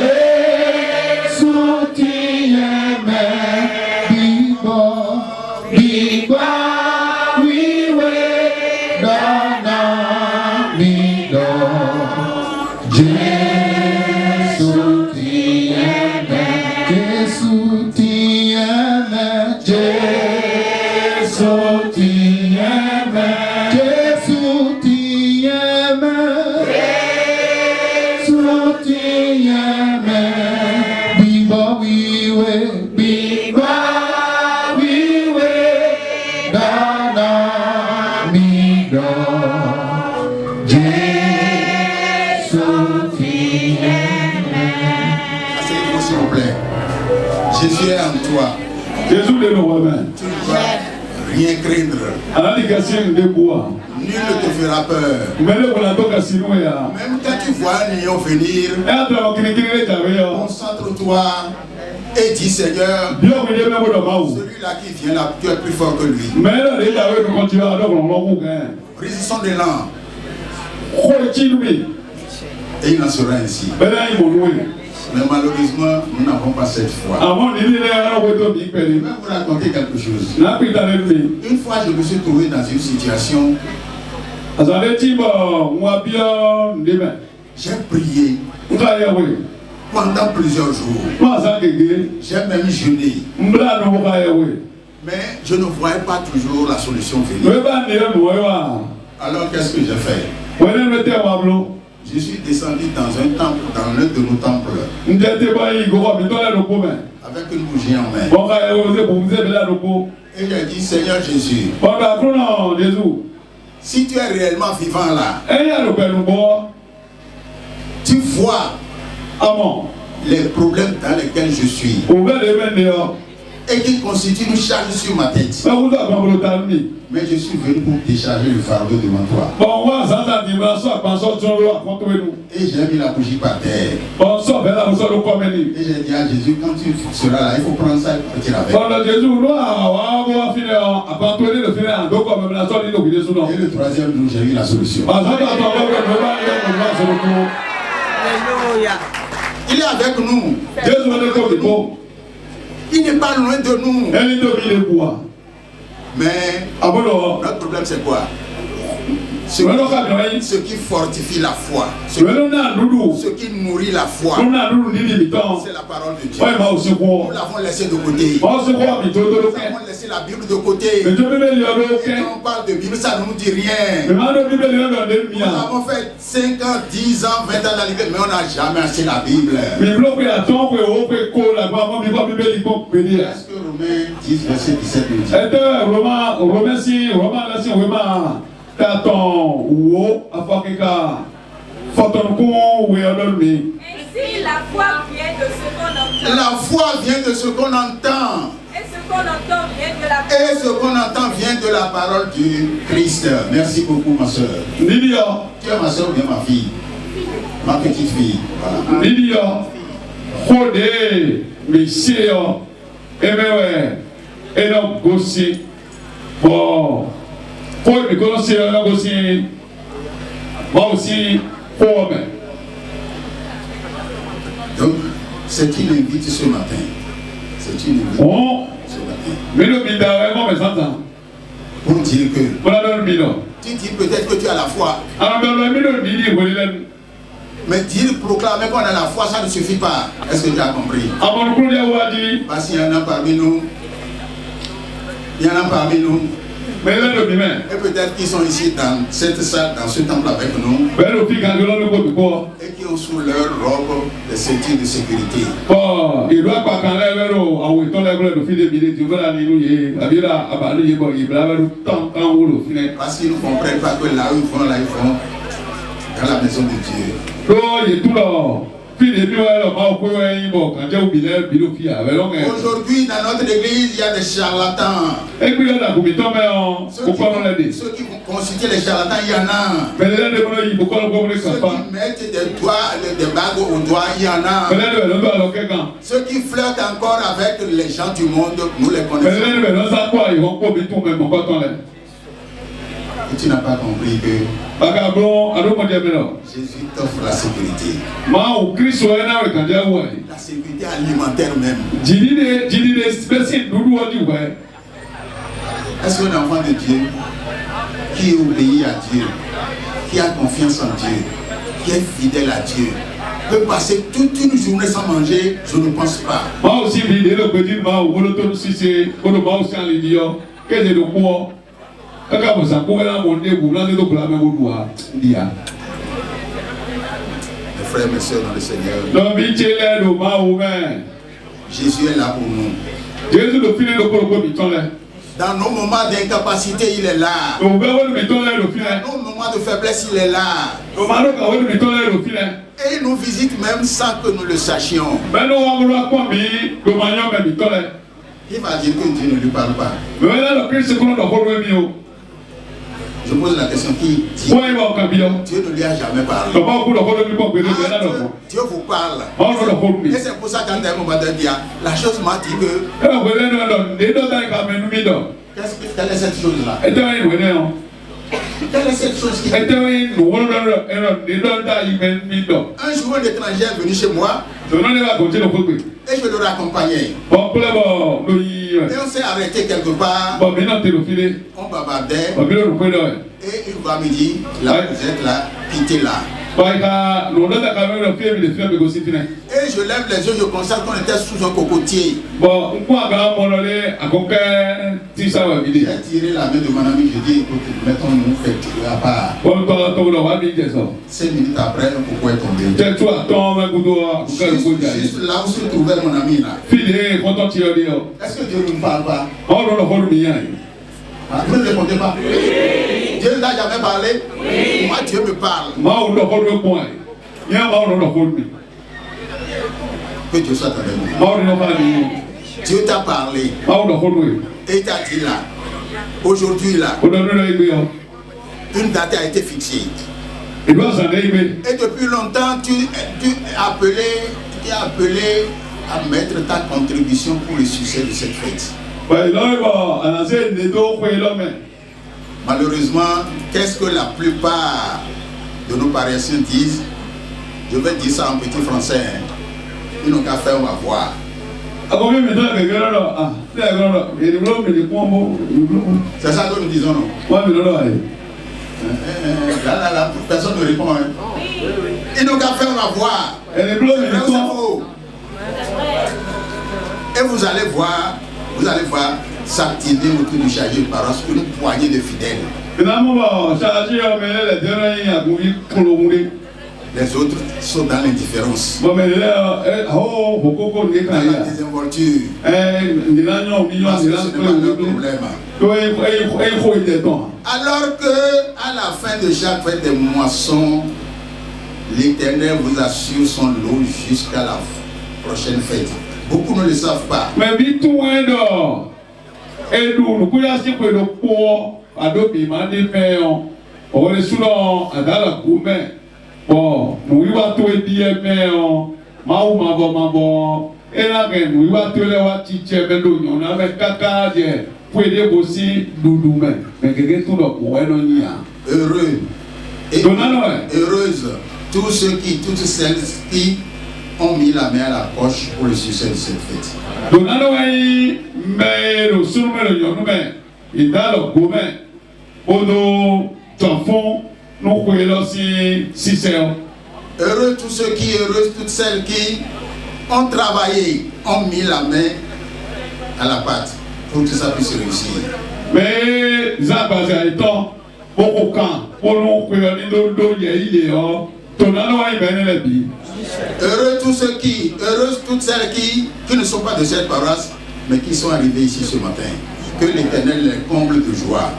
t'aime. Bigo, oui, oui, non, non, Asseyez-vous s'il vous plaît. Jésus est en toi. Jésus de nous remet. Tu ne dois rien craindre. Nul ne te fera peur. Même quand tu vois un lion venir, concentre-toi et dis Seigneur, celui-là qui vient là, tu es plus fort que lui. Résistons de l'an. Et il en sera ainsi. Mais malheureusement, nous n'avons pas cette foi. Je vais vous raconter quelque chose. Une fois, je me suis trouvé dans une situation. J'ai prié pendant plusieurs jours. J'ai même jeûné. Mais je ne voyais pas toujours la solution venir. Alors qu'est-ce que j'ai fait? Je suis descendu dans un temple, dans l'un de nos temples, avec une bougie en main. Et j'ai dit, Seigneur Jésus, si tu es réellement vivant là, tu vois les problèmes dans lesquels je suis et qui constituent une charge sur ma tête. Mais je suis venu pour décharger le fardeau devant toi. Et j'ai mis la bougie par terre. Et j'ai dit à Jésus, quand tu seras là, il faut prendre ça et partir avec. Et le troisième jour, j'ai eu la solution. Alléluia. Il est avec nous. Il n'est pas loin de nous. Mais notre problème c'est quoi? Ce qui fortifie la foi, ce qui nourrit la foi, c'est la parole de Dieu. Nous l'avons laissé de côté. Nous avons laissé la Bible de côté. Et quand on parle de Bible, ça ne nous dit rien. Nous avons fait 5 ans, 10 ans, 20 ans dans l'Église, mais on n'a jamais acheté la Bible. Est-ce que Romains 10, verset 17 nous dit? Ainsi, la foi vient de ce qu'on entend. La foi vient de ce qu'on entend. Et ce qu'on entend vient de la Et ce qu'on entend vient de la parole du Christ. Merci beaucoup, ma soeur. Tu es ma soeur ou bien ma fille? Ma petite fille. Donc, c'est une invite ce matin. C'est une invite ce matin. Pour dire que tu dis peut-être que tu as la foi. Mais dire, proclamer qu'on a la foi, ça ne suffit pas. Est-ce que tu as compris? Parce qu'il y en a parmi nous. Il y en a parmi nous. Et peut-être qu'ils sont ici dans cette salle, dans ce temple avec nous. Et qui ont sous leur robe des ceintures de sécurité. Parce qu'ils ne comprennent pas que là où ils vont, dans la maison de Dieu. Aujourd'hui, dans notre église, il y a des charlatans. Ceux qui constituent les charlatans, il y en a. Ceux qui mettent des bagues au doigt, il y en a. Ceux qui flirtent encore avec les gens du monde, nous les connaissons. Et tu n'as pas compris que Jésus t'offre la sécurité. La sécurité alimentaire même. Est-ce qu'un enfant de Dieu qui obéit à Dieu, qui a confiance en Dieu, qui est fidèle à Dieu, peut passer toute une journée sans manger? Je ne pense pas. Mes frères et mes soeurs dans le Seigneur, Jésus est là pour nous. Dans nos moments d'incapacité, il est là. O bɛ wele mi tɔn lɛ do fi Dans lɛ. nos moments de faiblesse, il est là. O ma do ka wele mi tɔn lɛ do fi lɛ. Et il nous visite même sans que nous le sachions. Bɛn n'o wa wolo akpɔ mi do ma nyɔ mɛ mi tɔn lɛ. Il va dire que Dieu ne lui parle pas. Mɛ wɛlɛ lɔ kirisi kɔnɔ dɔ kɔrɔ mi o. Je pose la question qui dit Wọ́n yìí wà kàbí yọ. Dieu ne lui a jamais parlé. Bàbá òkú dọ̀ kọ́lọ́ mi bọ̀ gbèdé gbèdé náà dọ̀. Dieu vous parle. Ọ̀rọ̀ dọ̀ kọ́lọ́ mi. Et c'est pour ça qu'à un moment donné, la chose m'a dit que Ẹ bá gbèdé náà dọ̀ ní dọ́tà yìí ká mẹ́nu mi dọ̀. quelle est cette chose-là? Ẹ tẹ́wọ́ yìí wẹ̀dẹ̀ yọ. Quelle est cette chose qui Ẹ tẹ́wọ́ yìí nùwọ́n dọ̀ ẹ̀rọ ní dọ́tà yìí mẹ́nu mi dọ̀. Un jour, un étranger est venu chez moi Tòun ní bá kò tí lọ kó gbè. et je le raccompagnais. Bọ̀ kúlẹ̀ bọ̀ lóyún Et on s'est arrêté quelque part, bọ̀ mí náà tẹ̀lé òfin on bavardait bọ̀ mí lóru pé dọ̀ ẹ̀. et une voix me dit, là vous êtes là, quittez là. Bọ̀ ìka lòun dọ́tà ká mẹ́rin fíẹ́ mi lè fíẹ́ mi kò sí fi náà. Et je lève les yeux, je constate qu'on était sous un cocotier. Bọ̀ nkú àgbà mọ̀lọ́lé àkọ́kẹ́ tí sáwà mi dé. J'ai tiré la main de mon ami, je dis, écoute, mettons-nous fait à part. Bọ̀ tọ́ lọ wá mi jẹ sọ. 5 minutes après, un coco est tombé. Jẹ́ tó àtọ́ mẹ́kudu àkọ́kẹ́ ló kó jà yìí. Juste là où se trouvait mon ami là. Fide kɔntɔn ti yɔ de yɔ. Est-ce que Dieu ne nous parle pas? Ɔlɔ lɔ kɔlu mi yan ye. Ah, vous ne répondez pas. Dieu ne t'a jamais parlé? Moi, Dieu me parle. Maaw lɔ kɔlu bɛ kɔn ye. Yɛn maaw lɔ kɔlu mi. Que Dieu soit avec nous. Maaw lɔ kɔlu mi. Dieu t'a parlé Maaw lɔ kɔlu ye. et il t'a dit là. Aujourd'hui là, O dɔ lɔ igbe yɔ. une date a été fixée. Ìlú àzàn dɛ igbe. Et depuis longtemps, tu es appelé à mettre ta contribution pour le succès de cette fête. Bɛn lɔri bɔ anase ne tó kpe lɔmɛ. Malheureusement, qu'est-ce que la plupart de nos paroissiens disent? Je vais dire ça en petit français. Hein. Ils n'ont qu'à faire, on va voir. A ko mi mi tɔ kɛkɛ lɔ ah ne yɛ lɔ èdèbolo mi ni kpɔn bɔ èdèbolo. C'est ça que nous disons, non? Wa mi lɔ lɔ ayi. Là, personne ne répond. Hein. Ils n'ont qu'à faire, on va voir. Èdèbolo mi C'est ni vrai ou c'est kpɔn. faux? Et vous allez voir s'activer autour du chargé de paroisse une poignée de fidèles. Ìnáwó bọ̀ ṣáájú ọmọ ilé lẹ̀ tẹ́lẹ̀ yín àgùnbí kúlóhùn. Les autres sont dans l'indifférence, Bọ̀ mẹ ilé ẹ àwọn òkókó ní dans kàn la yà. désinvolture. Nìlá yàn mí yàn Parce que nìlá ce tó n'est pas leur ìwé problème. tó ẹ kó ìjẹ tán. Alors que à la fin de chaque fête des moissons, l'Éternel vous assure son lot jusqu'à la prochaine fête. Beaucoup ne le savent pas. Mẹ bí tún ẹ dọ̀ edu nùkúyà sí pé ló pọ̀ àdóbi máa dé mẹ́ ọ ọ̀wọ́lẹ̀ súná àdàlà kú mẹ́ bọ̀ nùwíwá tó di ẹ mẹ́ ọ máa wù máa bọ̀ ẹ̀nàgẹ̀ nùwíwá tó lẹ́wà tí jẹ́ mẹ́ lóyún ọ̀nà mẹ́ káká jẹ́ fún èdè kò sí dùdù mẹ́ gẹ́gẹ́ tó lọ pọ̀ ẹ̀ lọ yíyà. Heureux et Donnant, ouais. heureuse toutes celles qui ont mis la main à la poche pour le succès de cette fête. Donnant wáyé mẹ́rọ sunu mẹ́rọ yọ̀nù mẹ́ ìdálọ̀ gbó mẹ́ odò tọ̀fún nùkúyè lọ sí sísẹ́ ọ. Heureux heureuses toutes celles qui ont travaillé, ont mis la main à la pâte pour que ça puisse réussir. Mɛ zabaza itɔ koko kan kolo kuyɔ ni do yɛ iye yɔ tonalo wa ibɛ ne lɛ bi. Heureux toutes celles qui ne sont pas de cette paroisse, mais qui sont arrivées ici ce matin. Que l'Éternel les comble de joie.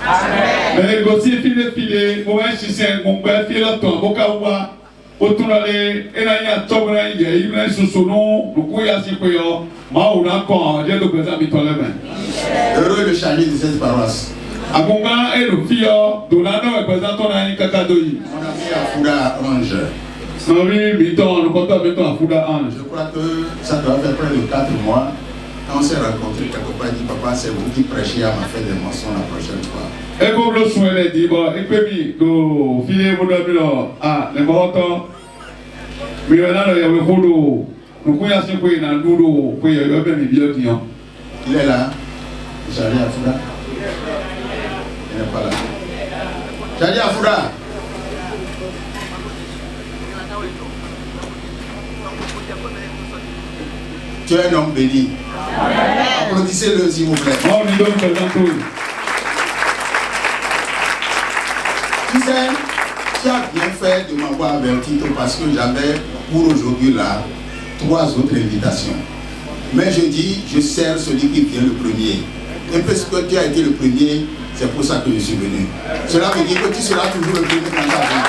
Mɛ gosi file mo bɛ sisɛ mo bɛ file tɔn mo ka wa o tunale ena ya tɔmuna yɛ i bɛ sosonu nuku ya si kuyɔ maa o na kɔn jɛ do gbɛsɛ mi tɔ lɛ mɛ. Heureux le chargé de cette paroisse. Agunga elu fiyɔ donano ɛgbɛsɛ tɔ na yi kaka do yi. Mon ami Afouda Ange. Sɔmi mi tɔn nukɔtɔ mi tɔn Afouda Ange. Je crois que ça doit faire près de 4 mois. Quand on s'est rencontrés, quelque part, il dit papa, c'est vous qui prêchez à ma fête des moissons la prochaine fois. Eko blo suele di bo ekpebi do file mo do mi lo le mo to mi yo na lo ye we kodo nuku ya se ko ina duro ko ye yo be mi bi o tiyan. Il est là, Charlie Afouda. Il n'est pas là. Charlie Afouda. Tu es un homme béni. Applaudissez-le s'il vous plaît. On ni do ko dan to. Tu sais, tu as bien fait de m'avoir averti parce que j'avais pour aujourd'hui là 3 autres invitations. Mais je dis, je sers celui qui vient le premier. Et puisque tu as été le premier, c'est pour ça que je suis venu. Cela veut dire que tu seras toujours le premier dans ta vie.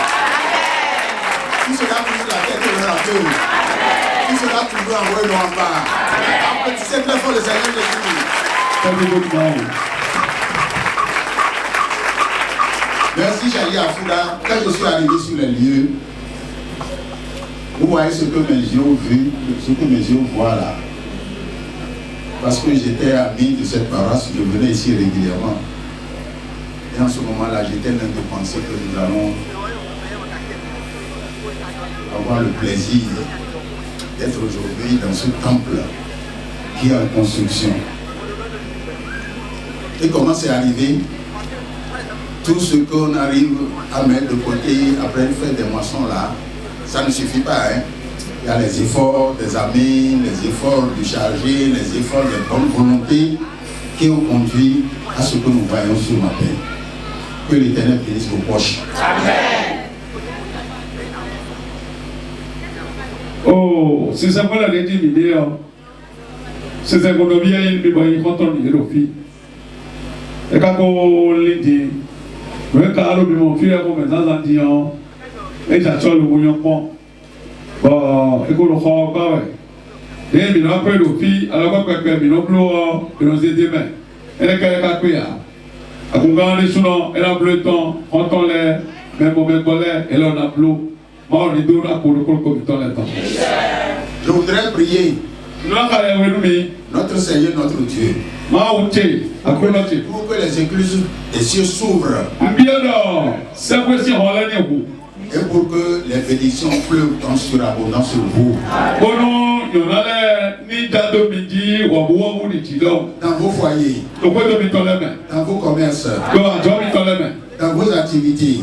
Tu seras toujours la tête de la queue. Tu seras toujours envoyé en bas. Applaudissez très fort le Seigneur Jésus. Merci Chali Afouda. Quand je suis arrivé sur les lieux, vous voyez ce que mes yeux ont vu, ce que mes yeux voient là. Parce que j'étais ami de cette paroisse, je venais ici régulièrement. Et en ce moment-là, j'étais en train de penser que nous allons avoir le plaisir d'être aujourd'hui dans ce temple qui est en construction. Et comment c'est arrivé? Tout ce qu'on arrive à mettre de côté après faire des moissons là, ça ne suffit pas. Hein? Il y a les efforts des amis, les efforts du chargé, les efforts de bonne volonté qui ont conduit à ce que nous voyons ce matin. Que l'Éternel bénisse vos poches. Amen. Oh, c'est ça qu'on a dit, c'est ça qu'on a bien dit, quand on est au fil. Et quand on l'a dit, le carreau de mon fils, comme les Indiens, et j'attends le bouillon. Bon, écoute, le corps, pas ouais. Et il a pris le fil, alors qu'on peut il a pris le nos édéments. Et les gars, il a à Congan, les souvent, elle a bleu temps, quand on l'est, même au même colère, elle en a bleu. Moi, on est deux là pour le corps comme temps. Je voudrais prier. Notre Seigneur, notre Dieu. Pour que les écluses des cieux s'ouvrent. Et pour que les bénédictions pleuvent en surabondance sur vous. Dans vos foyers, dans vos commerces, dans vos activités.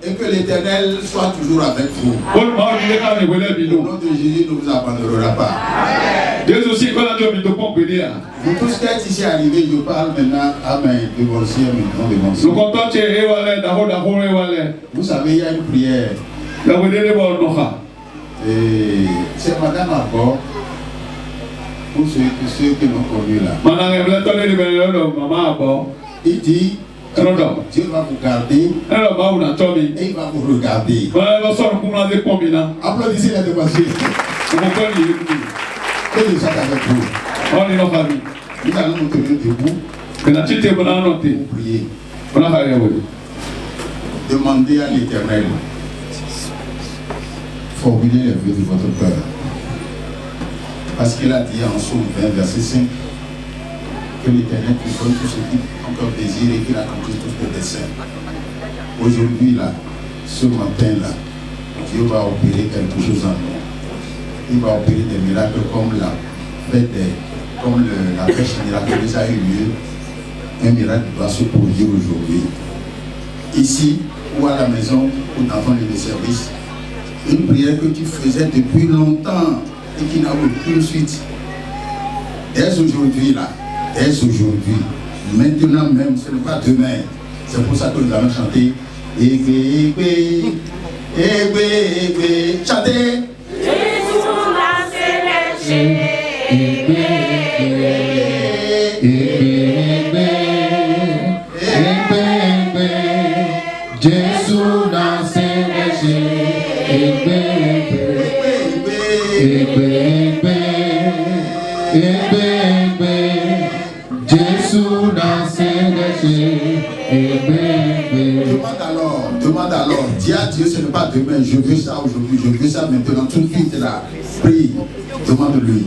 Et que l'Éternel soit toujours avec vous. Au nom de Jésus ne vous abandonnera pas. Vous tous qui êtes ici arrivés, je parle maintenant à mes divorcés, à mes non-divorcés. Vous savez, il y a une prière. Et c'est Madame Abor, pour ceux qui m'ont connu là. Il dit, Dieu va vous garder et il va vous regarder. Applaudissez les demoiselles. Que Dieu soit avec vous. Nous allons nous tenir debout pour prier. Demandez à l'Éternel, formuler les vœux de votre cœur. Parce qu'il a dit en Somme 20, verset 5, que l'Éternel vous donne tout ce qui encore désire et qu'il accomplisse tous vos desseins. Aujourd'hui, là, ce matin-là, Dieu va opérer quelque chose en nous. Il va opérer des miracles comme la pêche miraculeuse a eu lieu. Un miracle doit se produire aujourd'hui. Ici ou à la maison ou dans ton lieu de service, une prière que tu faisais depuis longtemps et qui n'a aucune suite. Dès aujourd'hui, là, dès aujourd'hui, maintenant même, ce n'est pas demain. C'est pour ça que nous allons chanter. Égbe, égbe, égbe, égbe. Chantez. Jésus m'a célèbre. Égbe, égbe, égbe, égbe, égbe. Jésus n'a célèbre. Égbe, égbe, égbe, égbe, égbe. Jésus n'a célèbre. Demande alors, dis à Dieu, ce n'est pas demain, je veux ça aujourd'hui, je veux ça maintenant, tout de suite là. Prie, demande-lui.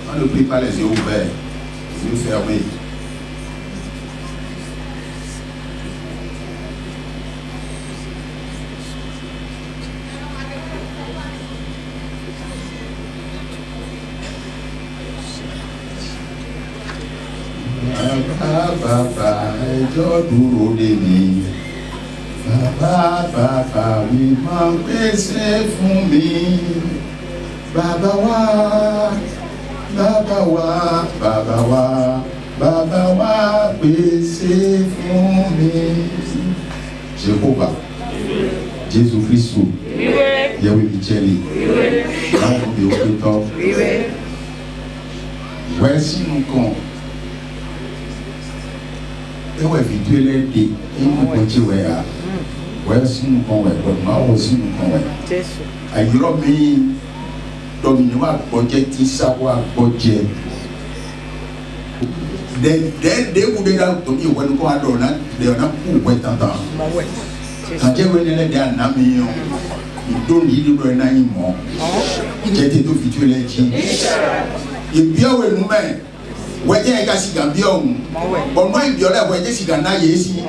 On ne prie pas les yeux ouverts, les yeux fermés. Bàbá ẹjọ́ dúró lé mi. Bàbá mi máa ń pèsè fún mi. Bàbá wa bàbá wa pèsè fún mi. Jéhovah, Jésus Christ, Yahweh Micheli, láwọn bí ó pé tọ́. Wẹ́ sínú kan, ẹwẹ́ fi tó ẹlẹ́dẹ̀, ẹ̀mú kọjí wẹ̀ yá. Wẹ́ sínú kan wẹ̀, gbọ́dọ̀ máa wọ sínú kan wẹ̀. Àyírọ̀ mi dọ̀mìnì wà gbọ́jẹ́ tí sáwọ́ àgbọ́jẹ́. They would have to me when go out on that, they are not wet and down. Can't you win any damn name? You don't need to run anymore. Get it to fit you like him. If you're a woman, when you can be on, but my Biola, when Jessica Nayesi,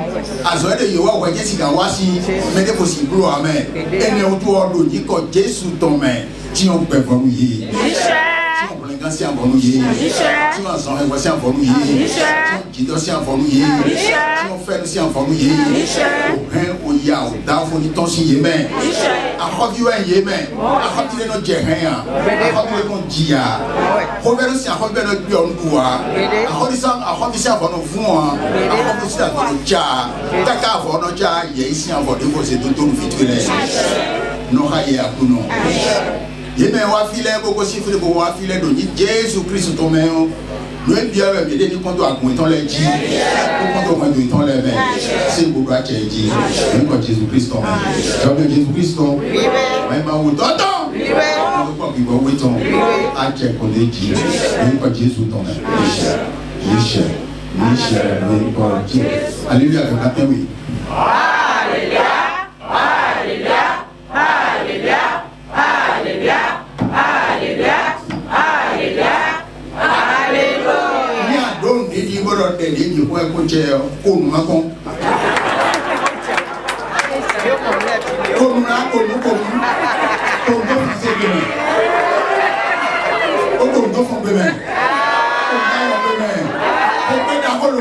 as well as you are when Jessica Wasi, Medical Blue Amen, and you do all the Nico Jesu Tome, Chion Pepper. Tí wọ́n fọnú yé, tí wọ́n sọ ẹ̀wọ̀ sí àfọnú yé, tí wọ́n jìdọ́ sí àfọnú yé, tí wọ́n fẹ́nu sí àfọnú yé, òhìn òyà òdà fúnni tán sí yé mẹ́, àkọ́bíwẹ̀ yé mẹ́, àkọ́bíwẹ̀ náà jẹ hẹ́n yà, àkọ́bíwẹ̀ náà jìyà, àkọ́bíwẹ̀ sí àkọ́bíwẹ̀ náà gbé ọ̀nù wa, àkọ́bí sí àfọnù fún wa, àkọ́bí sí àfọnù já, kàkà àfọnù já yẹ sí àfọnù kò sí tó tó fìtú lẹ̀, nọ́ọ̀ká yẹ àkúnú. Yémé wa filẹ̀ gbogbo sífìlì gbogbo wa filẹ̀ do ní Jésù Kristu tó mẹ́rin lóye bí ẹ̀rọ mi dé ní kọ́ńtò àgùn ìtàn lẹ́ jí kọ́ńtò àgùn ìtàn lẹ́ mẹ́ sí gbogbo àjẹ́ jí nípa Jésù Kristu mẹ́ jọ́bí Jésù Kristu wọ́n máa wò tọ́tọ́ wọ́n gbọ́ kí wọ́n wé tán àjẹ́ kò lè jí nípa Jésù tán mẹ́ níṣẹ́ nípa Jésù aleluya kàkà tẹ́wé. Gbọ́dọ̀ tẹ̀lé ìdìbò ẹ̀kọ́ jẹ kóònù mákàn. Kóònù náà kóònù tó fi ṣe gbẹmẹ. Ó kóònù tó fún gbẹmẹ. Kóònù náà wọ gbẹmẹ. Ó gbé dà kóònù